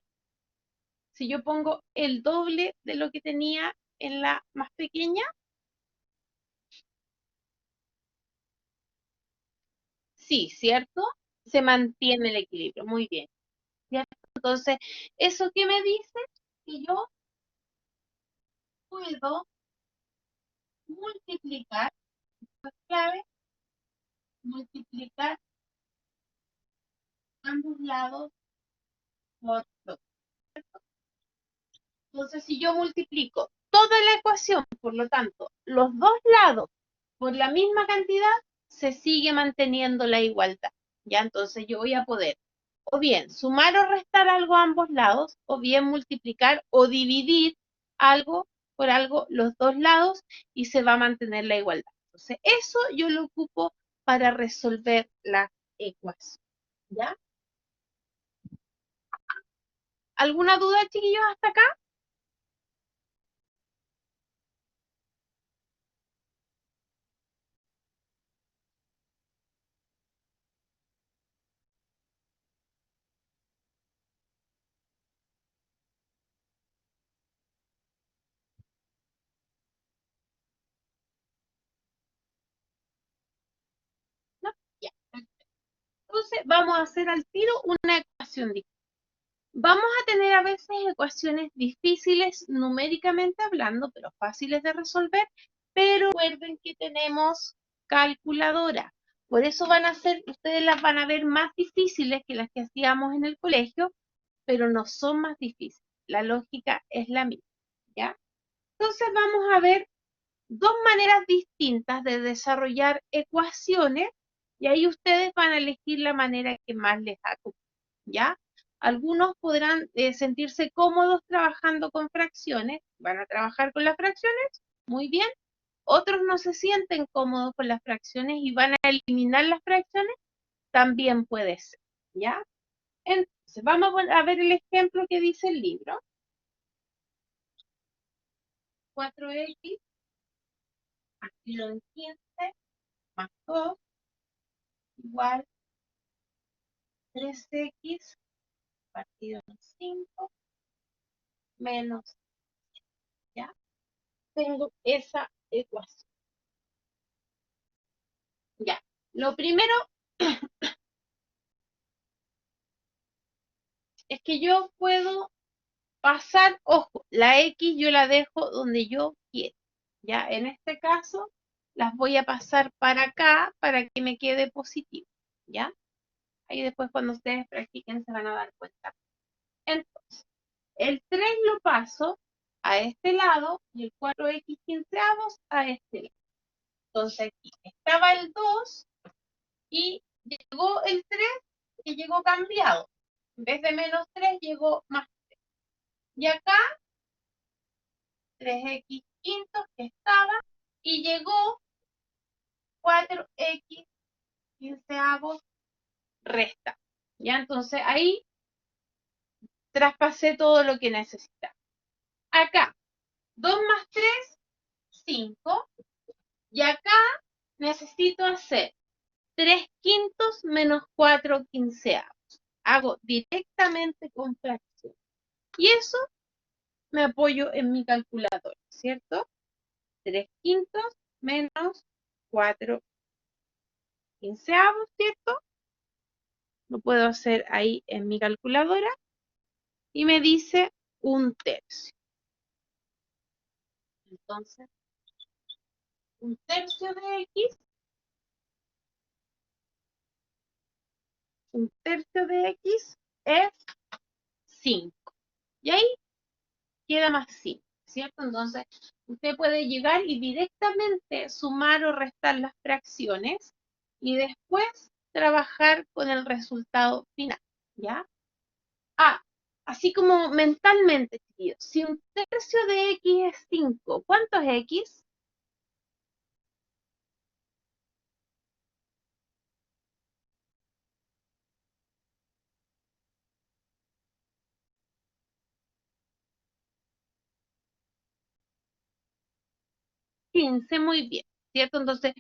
Si yo pongo el doble de lo que tenía en la más pequeña, sí, ¿cierto? Se mantiene el equilibrio, muy bien. ¿Cierto? Entonces, ¿eso qué me dice? Que yo puedo multiplicar, esto es clave, multiplicar ambos lados por 2. Entonces, si yo multiplico toda la ecuación, por lo tanto, los dos lados por la misma cantidad, se sigue manteniendo la igualdad. ¿Ya? Entonces yo voy a poder o bien sumar o restar algo a ambos lados, o bien multiplicar o dividir algo por algo los dos lados y se va a mantener la igualdad. Entonces, eso yo lo ocupo para resolver la ecuación. ¿Ya? ¿Alguna duda, chiquillos, hasta acá? ¿No? Ya. Entonces, vamos a hacer al tiro una ecuación diferente. Vamos a tener a veces ecuaciones difíciles numéricamente hablando, pero fáciles de resolver, pero recuerden que tenemos calculadora. Por eso van a ser, ustedes las van a ver más difíciles que las que hacíamos en el colegio, pero no son más difíciles. La lógica es la misma, ¿ya? Entonces vamos a ver dos maneras distintas de desarrollar ecuaciones y ahí ustedes van a elegir la manera que más les acomode, ¿ya? Algunos podrán sentirse cómodos trabajando con fracciones, van a trabajar con las fracciones, muy bien. Otros no se sienten cómodos con las fracciones y van a eliminar las fracciones, también puede ser, ¿ya? Entonces, vamos a ver el ejemplo que dice el libro. 4x partido en 15 más 2 igual 3x partido en 5 menos, ¿ya? Tengo esa ecuación. Ya. Lo primero es que yo puedo pasar, ojo, la X yo la dejo donde yo quiera. Ya, en este caso, las voy a pasar para acá para que me quede positivo. ¿Ya? Ahí después cuando ustedes practiquen se van a dar cuenta. Entonces, el 3 lo paso a este lado y el 4x quinceavos a este lado. Entonces aquí estaba el 2 y llegó el 3 y llegó cambiado. En vez de menos 3 llegó más 3. Y acá 3x quintos que estaba y llegó 4x quinceavos resta. Ya, entonces ahí traspasé todo lo que necesitaba. Acá, 2 más 3, 5. Y acá necesito hacer 3 quintos menos 4 quinceavos. Hago directamente con fracción. Y eso me apoyo en mi calculadora, ¿cierto? 3 quintos menos 4 quinceavos, ¿cierto? Lo puedo hacer ahí en mi calculadora y me dice 1/3. Entonces, 1/3 de X, 1/3 de X es 5. Y ahí queda más 5, ¿cierto? Entonces, usted puede llegar y directamente sumar o restar las fracciones y después trabajar con el resultado final, ¿ya? Ah, así como mentalmente, chiquillos, si 1/3 de X es 5, ¿cuánto es X? 15, muy bien, ¿cierto? Entonces,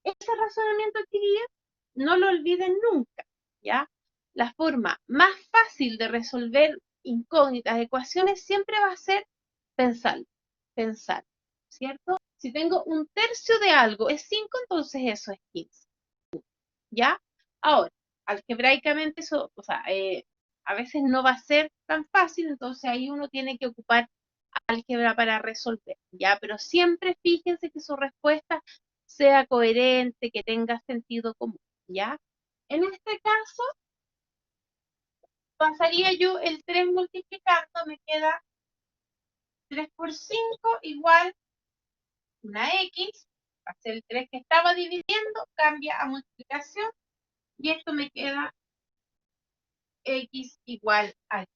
ese razonamiento, chiquillos, no lo olviden nunca, ¿ya? La forma más fácil de resolver incógnitas, ecuaciones, siempre va a ser pensar, pensar, ¿cierto? Si tengo 1/3 de algo es 5, entonces eso es 15, ¿ya? Ahora, algebraicamente eso, o sea, a veces no va a ser tan fácil, entonces ahí uno tiene que ocupar álgebra para resolver, ¿ya? Pero siempre fíjense que su respuesta sea coherente, que tenga sentido común, ¿ya? En este caso, pasaría yo el 3 multiplicando, me queda 3 por 5 igual una X, hacer el 3 que estaba dividiendo, cambia a multiplicación, y esto me queda X igual a Y.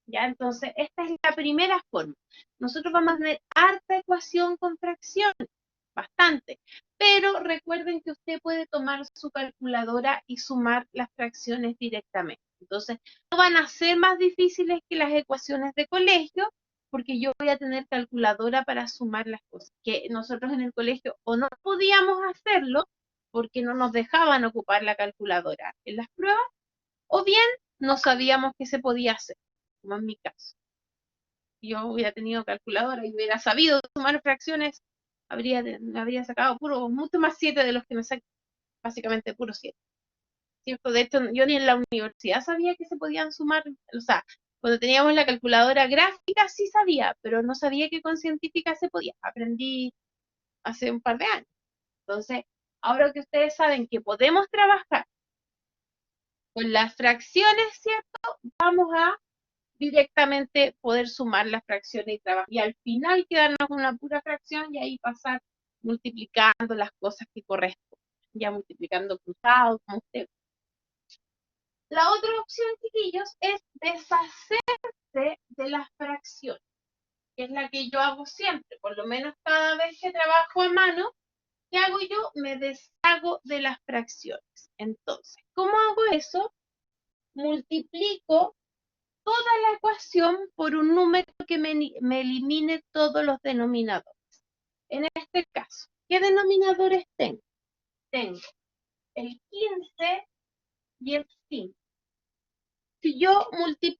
¿Ya? Entonces, esta es la primera forma. Nosotros vamos a tener harta ecuación con fracciones, bastante. Pero recuerden que usted puede tomar su calculadora y sumar las fracciones directamente. Entonces, no van a ser más difíciles que las ecuaciones de colegio, porque yo voy a tener calculadora para sumar las cosas. Que nosotros en el colegio o no podíamos hacerlo porque no nos dejaban ocupar la calculadora en las pruebas, o bien no sabíamos que se podía hacer, como en mi caso. Si yo hubiera tenido calculadora y hubiera sabido sumar fracciones, habría sacado puro, mucho más 7 de los que me saqué, básicamente puro 7. ¿Cierto? De hecho, yo ni en la universidad sabía que se podían sumar, o sea, cuando teníamos la calculadora gráfica sí sabía, pero no sabía que con científica se podía. Aprendí hace un par de años. Entonces, ahora que ustedes saben que podemos trabajar con las fracciones, ¿cierto? Vamos a directamente poder sumar las fracciones y trabajar. Y al final quedarnos con una pura fracción y ahí pasar multiplicando las cosas que corresponden. Ya multiplicando cruzado, como usted. La otra opción, chiquillos, es deshacerse de las fracciones, que es la que yo hago siempre, por lo menos cada vez que trabajo a mano. ¿Qué hago yo? Me deshago de las fracciones. Entonces, ¿cómo hago eso? Multiplico toda la ecuación por un número que me elimine todos los denominadores. En este caso, ¿qué denominadores tengo? Tengo el 15 y el 5. Si yo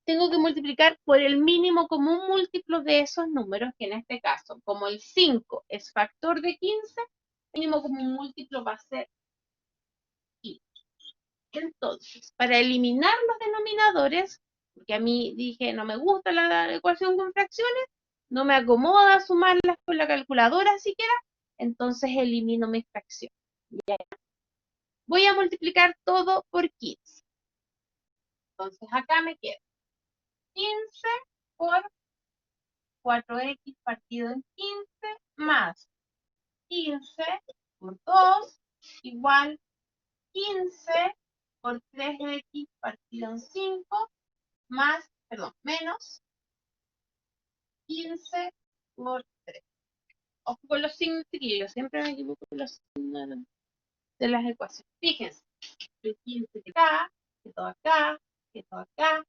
tengo que multiplicar por el mínimo común múltiplo de esos números, que en este caso, como el 5 es factor de 15, el mínimo común múltiplo va a ser 15. Entonces, para eliminar los denominadores, porque a mí dije no me gusta la ecuación con fracciones, no me acomoda sumarlas con la calculadora siquiera, entonces elimino mis fracciones. ¿Ya? Voy a multiplicar todo por 15. Entonces acá me queda 15 por 4x partido en 15 más 15 por 2 igual 15 por 3x partido en 5 más, perdón, menos 15 por 3. Ojo con los signos, chiquillos, siempre me equivoco con los signos de las ecuaciones. Fíjense, el 15 que acá, quedó acá, quedó acá,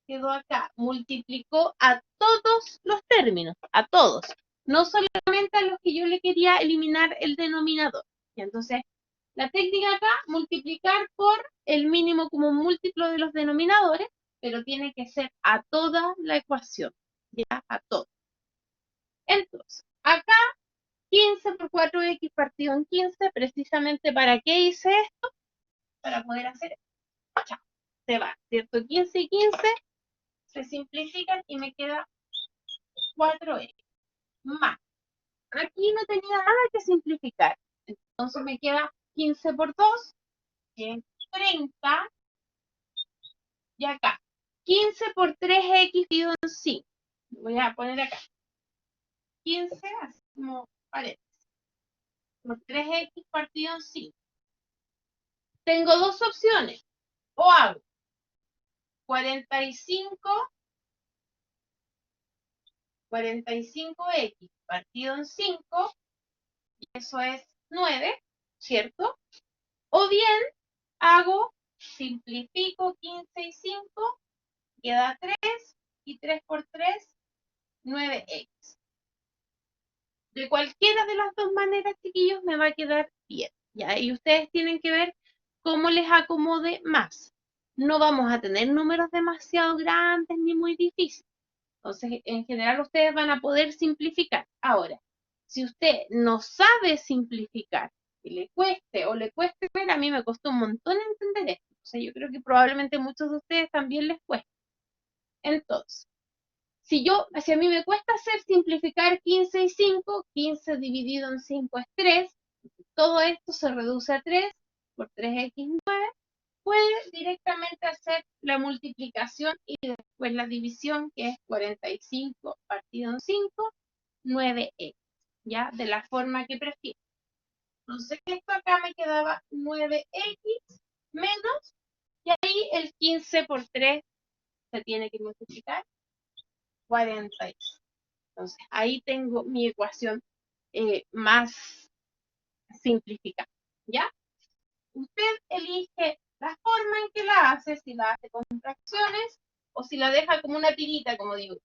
quedó acá. Multiplicó a todos los términos, a todos. No solamente a los que yo le quería eliminar el denominador. Y entonces, la técnica acá, multiplicar por el mínimo común múltiplo de los denominadores, pero tiene que ser a toda la ecuación, ya, a todo. Entonces, acá 15 por 4x partido en 15, precisamente ¿para qué hice esto? Para poder hacer esto. Chao. Se va, ¿cierto? 15 y 15 se simplifican y me queda 4x más. Aquí no tenía nada que simplificar. Entonces me queda 15 por 2, que es 30. Y acá, 15 por 3x partido en 5. Voy a poner acá. 15, así como paréntesis. Por 3x partido en 5. Tengo dos opciones. O hago 45x partido en 5, y eso es 9, ¿cierto? O bien hago, simplifico 15 y 5, queda 3, y 3 por 3, 9x. De cualquiera de las dos maneras, chiquillos, me va a quedar bien. ¿Ya? Y ustedes tienen que ver cómo les acomode más. No vamos a tener números demasiado grandes ni muy difíciles. Entonces, en general, ustedes van a poder simplificar. Ahora, si usted no sabe simplificar, que le cueste o le cueste ver, a mí me costó un montón entender esto. O sea, yo creo que probablemente muchos de ustedes también les cueste. Entonces, si a mí me cuesta hacer simplificar 15 y 5, 15 dividido en 5 es 3, todo esto se reduce a 3 por 3x, puede directamente hacer la multiplicación y después la división, que es 45 partido en 5, 9x, ¿ya? De la forma que prefiero. Entonces, esto acá me quedaba 9x menos, y ahí el 15 por 3 se tiene que multiplicar, 46. Entonces, ahí tengo mi ecuación más simplificada, ¿ya? Usted elige la forma en que la hace, si la hace con fracciones o si la deja como una tirita, como digo,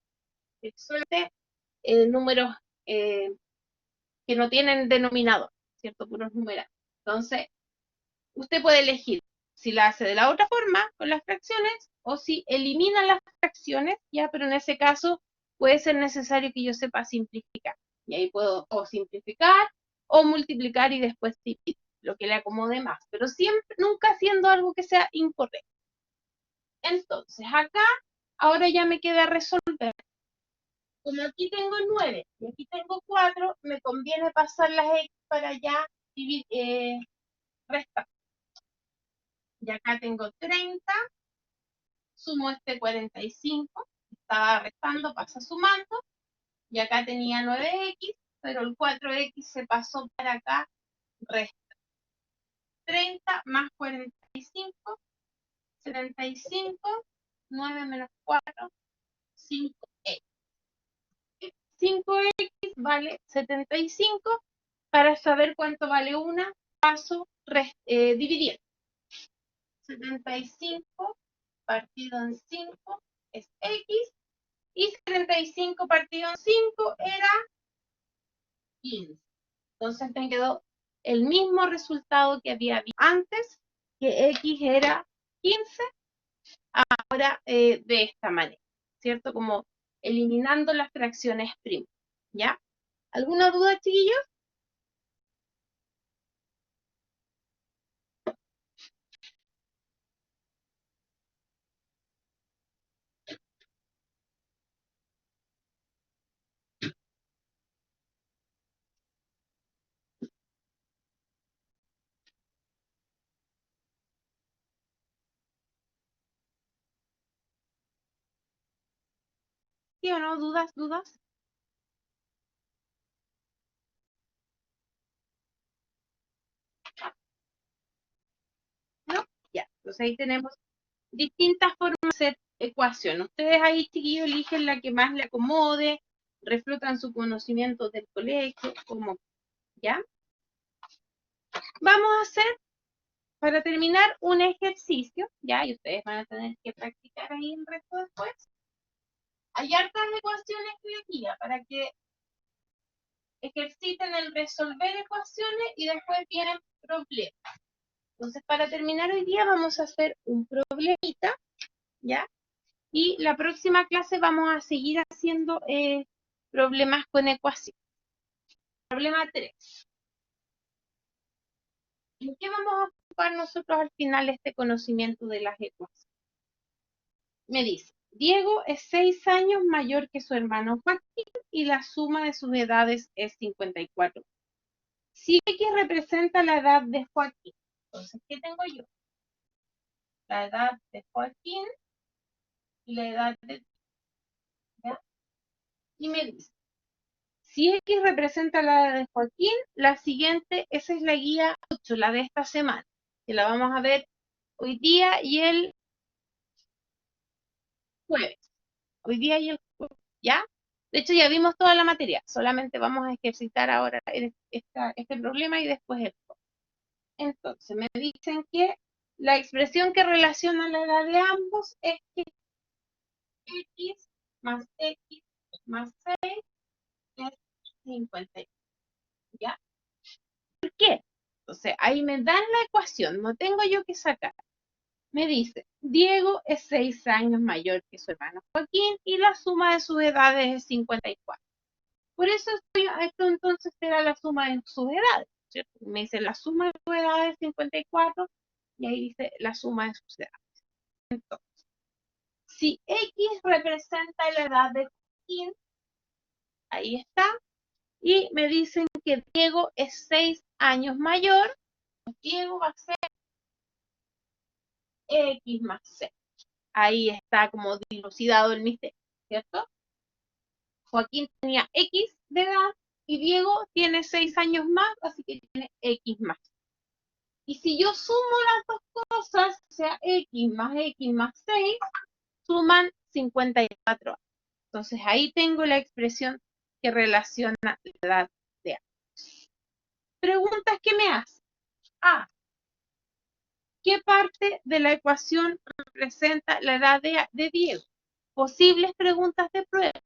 que suelte números que no tienen denominador, ¿cierto? Puros numerales. Entonces, usted puede elegir si la hace de la otra forma, con las fracciones, o si elimina las fracciones, ya, pero en ese caso puede ser necesario que yo sepa simplificar. Y ahí puedo o simplificar o multiplicar y después dividir, lo que le acomode más, pero siempre, nunca haciendo algo que sea incorrecto. Entonces, acá, ahora ya me queda resolver. Como aquí tengo 9 y aquí tengo 4, me conviene pasar las x para allá y restar. Y acá tengo 30, sumo este 45, estaba restando, pasa sumando, y acá tenía 9x, pero el 4x se pasó para acá, resta. 30 más 45, 75, 9 menos 4, 5x. 5x vale 75. Para saber cuánto vale una, paso dividiendo. 75 partido en 5 es x, y 75 partido en 5 era 15. Entonces me quedó el mismo resultado que había visto antes, que x era 15, ahora de esta manera, ¿cierto? Como eliminando las fracciones primas, ¿ya? ¿Alguna duda, chiquillos? ¿Sí o no? ¿Dudas? ¿Dudas? ¿No? Ya, entonces ahí tenemos distintas formas de hacer ecuación. Ustedes ahí, chiquillos, eligen la que más le acomode, reflotan su conocimiento del colegio, como, ¿ya? Vamos a hacer, para terminar, un ejercicio, ¿ya? Y ustedes van a tener que practicar ahí el resto después. Hay hartas ecuaciones de guía para que ejerciten el resolver ecuaciones y después vienen problemas. Entonces, para terminar hoy día vamos a hacer un problemita, ¿ya? Y la próxima clase vamos a seguir haciendo problemas con ecuaciones. Problema 3. ¿En qué vamos a ocupar nosotros al final este conocimiento de las ecuaciones? Me dice, Diego es 6 años mayor que su hermano Joaquín y la suma de sus edades es 54. Si X representa la edad de Joaquín, entonces, ¿qué tengo yo? La edad de Joaquín y la edad de... ¿ya? Y me dice, si X representa la de Joaquín, la siguiente, esa es la guía 8, la de esta semana, que la vamos a ver hoy día y el jueves. Hoy día y el jueves, ¿ya? De hecho, ya vimos toda la materia, solamente vamos a ejercitar ahora este problema y después el jueves. Entonces, me dicen que la expresión que relaciona la edad de ambos es que X más 6 es 50, ¿ya? ¿Por qué? Entonces, ahí me dan la ecuación, no tengo yo que sacar. Me dice, Diego es 6 años mayor que su hermano Joaquín y la suma de sus edades es 54. Por eso esto entonces será la suma de sus edades, ¿cierto? Me dice la suma de sus edades es 54 y ahí dice la suma de sus edades. Entonces, si X representa la edad de Joaquín, ahí está, y me dicen que Diego es 6 años mayor, Diego va a ser X más 6. Ahí está como dilucidado el misterio, ¿cierto? Joaquín tenía X de edad y Diego tiene 6 años más, así que tiene X más. Y si yo sumo las dos cosas, o sea, X más 6, suman 54. Entonces ahí tengo la expresión que relaciona la edad de ambos. Preguntas que me hacen. A. ¿Qué parte de la ecuación representa la edad de Diego? Posibles preguntas de prueba.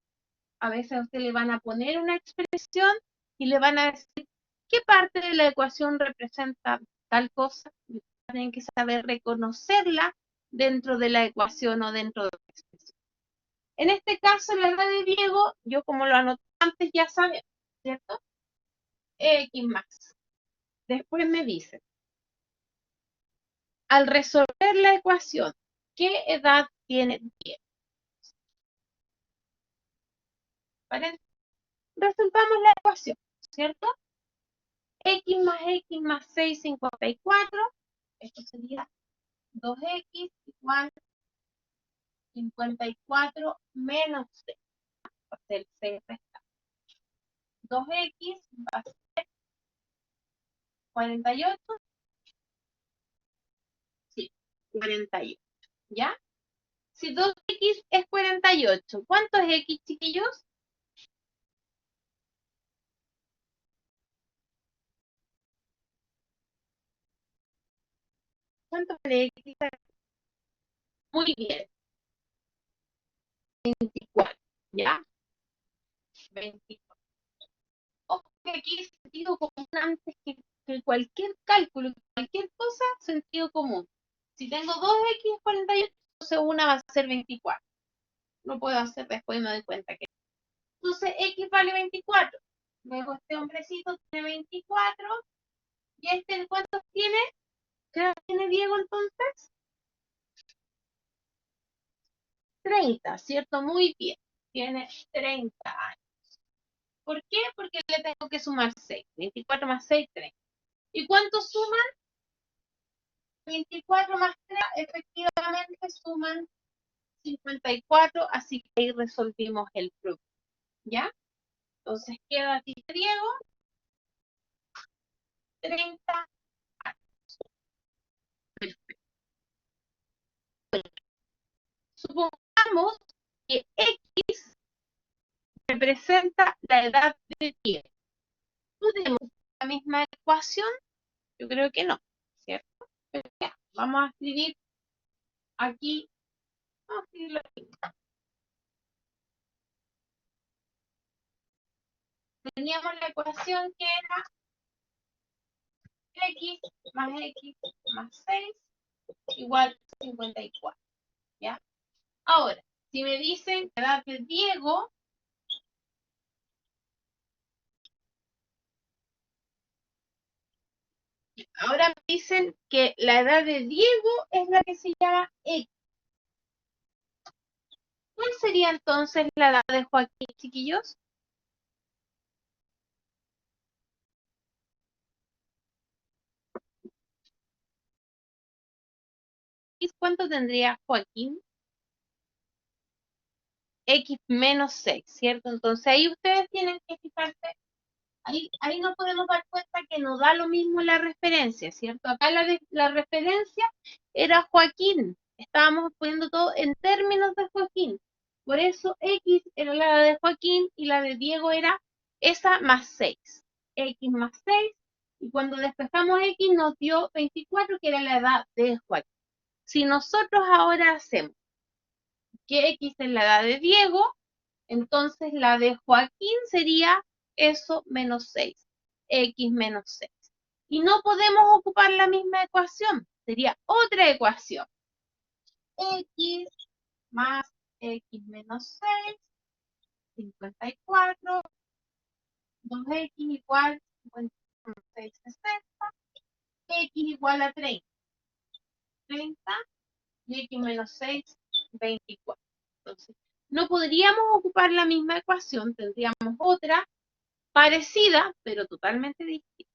A veces a usted le van a poner una expresión y le van a decir qué parte de la ecuación representa tal cosa. Y tienen que saber reconocerla dentro de la ecuación o dentro de la expresión. En este caso, la edad de Diego, yo como lo anoté antes ya sabemos, ¿cierto? X más. Después me dice, al resolver la ecuación, ¿qué edad tiene Diego? ¿Vale? Resolvamos la ecuación, ¿cierto? X más 6, 54. Esto sería 2X igual 54 menos 6. Va a ser 6 restante. 2x va a ser 48. Sí, 48. ¿Ya? Si 2x es 48, ¿cuánto es x, chiquillos? ¿Cuánto vale x? Muy bien, 24. ¿Ya? 24. Ojo que aquí es sentido común antes que cualquier cálculo, cualquier cosa, sentido común. Si tengo 2x es 48, entonces una va a ser 24. No puedo hacer después y me doy cuenta que. Entonces x vale 24. Luego este hombrecito tiene 24. ¿Y este cuántos tiene? ¿Qué edad tiene Diego entonces? 30, ¿cierto? Muy bien. Tiene 30 años. ¿Por qué? Porque le tengo que sumar 6. 24 más 6, 30. ¿Y cuántos suman? 24 más 3 efectivamente suman 54, así que ahí resolvimos el problema. ¿Ya? Entonces queda aquí Diego, 30. Supongamos que X representa la edad de Diego. ¿Podemos la misma ecuación? Yo creo que no, ¿cierto? Pero ya, vamos a escribir aquí. Vamos a escribirlo aquí. Teníamos la ecuación que era x más 6 igual 54. ¿Ya? Ahora, si me dicen la edad de Diego, ahora me dicen que la edad de Diego es la que se llama X. ¿Cuál sería entonces la edad de Joaquín, chiquillos? ¿Cuánto tendría Joaquín? X menos 6, ¿cierto? Entonces ahí ustedes tienen que fijarse. Ahí nos podemos dar cuenta que nos da lo mismo la referencia, ¿cierto? Acá la referencia era Joaquín. Estábamos poniendo todo en términos de Joaquín. Por eso X era la de Joaquín y la de Diego era esa más 6. X más 6. Y cuando despejamos X nos dio 24, que era la edad de Joaquín. Si nosotros ahora hacemos que X es la edad de Diego, entonces la de Joaquín sería eso menos 6, x menos 6. Y no podemos ocupar la misma ecuación, sería otra ecuación. X más x menos 6, 54, 2x igual 56, 60, x igual a 30, 30 y x menos 6, 24. Entonces, no podríamos ocupar la misma ecuación, tendríamos otra parecida, pero totalmente distinta,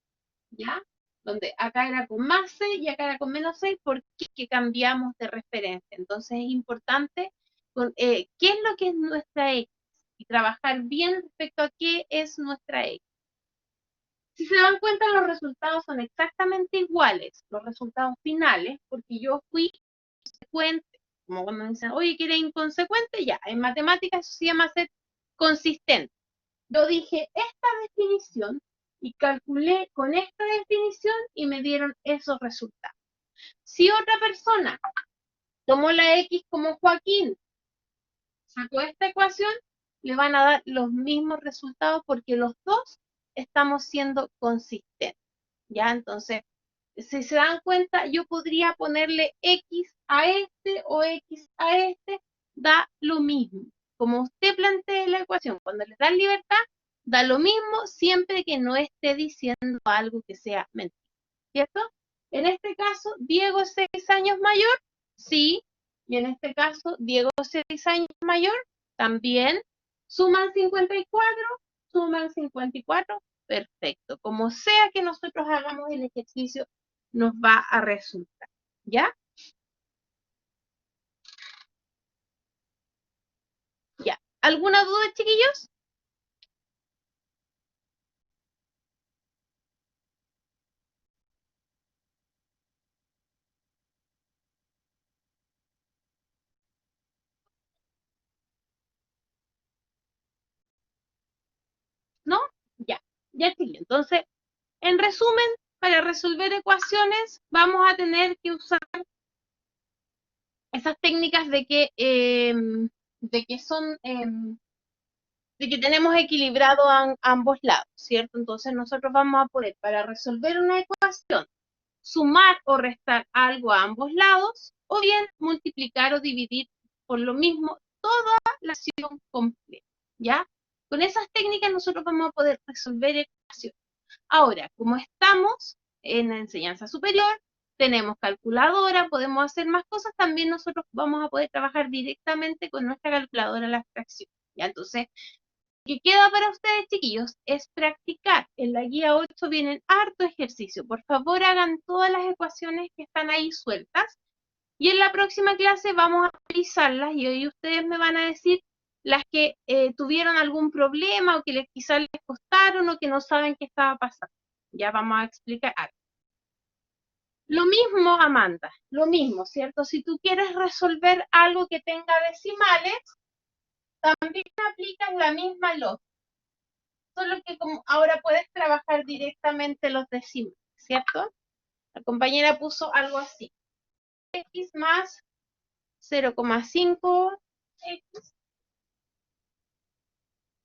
¿ya? Donde acá era con más 6 y acá era con menos 6, porque cambiamos de referencia. Entonces es importante qué es lo que es nuestra X y trabajar bien respecto a qué es nuestra X. Si se dan cuenta, los resultados son exactamente iguales, los resultados finales, porque yo fui consecuente. Como cuando me dicen, oye, que eres inconsecuente, ya, en matemáticas eso se llama ser consistente. Yo dije esta definición y calculé con esta definición y me dieron esos resultados. Si otra persona tomó la X como Joaquín, sacó esta ecuación, le van a dar los mismos resultados porque los dos estamos siendo consistentes. ¿Ya? Entonces, si se dan cuenta, yo podría ponerle X a este o X a este, da lo mismo. Como usted plantee la ecuación, cuando le dan libertad, da lo mismo siempre que no esté diciendo algo que sea mentira, ¿cierto? En este caso, Diego es 6 años mayor, sí, y en este caso, Diego es 6 años mayor, también. Suman 54, suman 54, perfecto. Como sea que nosotros hagamos el ejercicio, nos va a resultar, ¿ya? ¿Alguna duda, chiquillos? ¿No? Ya, ya, chiquillos. Entonces, en resumen, para resolver ecuaciones vamos a tener que usar esas técnicas de que son, de que tenemos equilibrado ambos lados, ¿cierto? Entonces nosotros vamos a poder, para resolver una ecuación, sumar o restar algo a ambos lados, o bien multiplicar o dividir por lo mismo toda la acción completa, ¿ya? Con esas técnicas nosotros vamos a poder resolver ecuaciones. Ahora, como estamos en la enseñanza superior, tenemos calculadora, podemos hacer más cosas, también nosotros vamos a poder trabajar directamente con nuestra calculadora la fracción. ¿Ya? Entonces, lo que queda para ustedes, chiquillos, es practicar. En la guía 8 vienen harto ejercicio. Por favor, hagan todas las ecuaciones que están ahí sueltas. Y en la próxima clase vamos a revisarlas y hoy ustedes me van a decir las que tuvieron algún problema o que quizás les costaron o que no saben qué estaba pasando. Ya vamos a explicar algo. Lo mismo, Amanda, lo mismo, ¿cierto? Si tú quieres resolver algo que tenga decimales, también aplicas la misma lógica. Solo que como ahora puedes trabajar directamente los decimales, ¿cierto? La compañera puso algo así. X más 0,5 X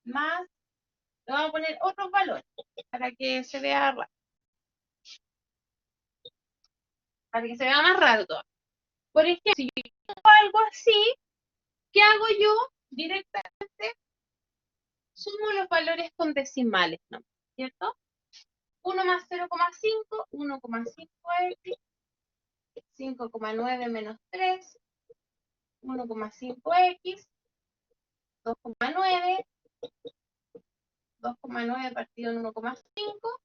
más, le vamos a poner otros valores para que se vea raro, para que se vea más raro todo. Por ejemplo, si yo hago algo así, ¿qué hago yo? Directamente sumo los valores con decimales, ¿no? ¿Cierto? 1 más 0,5, 1,5x, 5,9 menos 3, 1,5x, 2,9, 2,9 partido en 1,5,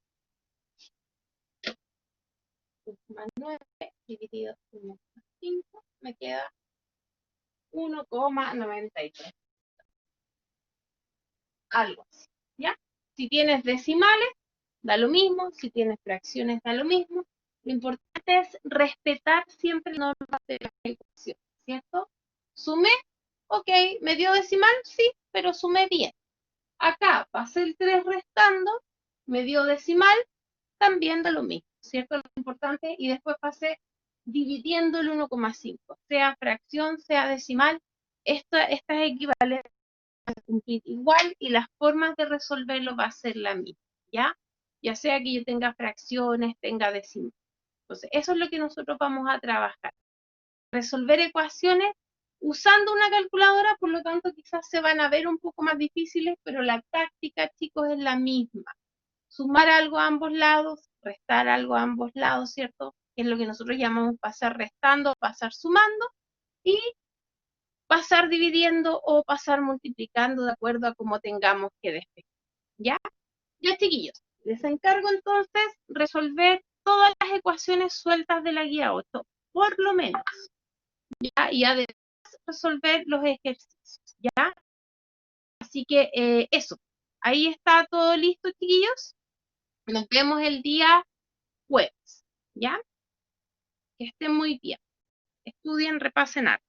2,9 dividido en 1,5, me queda 1,93. Algo así, ¿ya? Si tienes decimales, da lo mismo, si tienes fracciones, da lo mismo. Lo importante es respetar siempre las normas de la ecuación, ¿cierto? Sumé, ok, ¿me dio decimal? Sí, pero sumé bien. Acá pasé el 3 restando, me dio decimal, también da lo mismo, ¿cierto? Lo importante, y después pasé dividiendo el 1,5, sea fracción, sea decimal, estas equivalencias cumplir igual y las formas de resolverlo va a ser la misma, ¿ya? Ya sea que yo tenga fracciones, tenga decimales. Entonces, eso es lo que nosotros vamos a trabajar. Resolver ecuaciones usando una calculadora, por lo tanto, quizás se van a ver un poco más difíciles, pero la táctica, chicos, es la misma. Sumar algo a ambos lados, restar algo a ambos lados, ¿cierto? Que es lo que nosotros llamamos pasar restando, pasar sumando, y pasar dividiendo o pasar multiplicando de acuerdo a cómo tengamos que despejar. ¿Ya? Ya, chiquillos, les encargo entonces resolver todas las ecuaciones sueltas de la guía 8, por lo menos. ¿Ya? Y además resolver los ejercicios. ¿Ya? Así que eso. Ahí está todo listo, chiquillos. Nos vemos el día jueves. ¿Ya? Que estén muy bien. Estudien, repasen algo.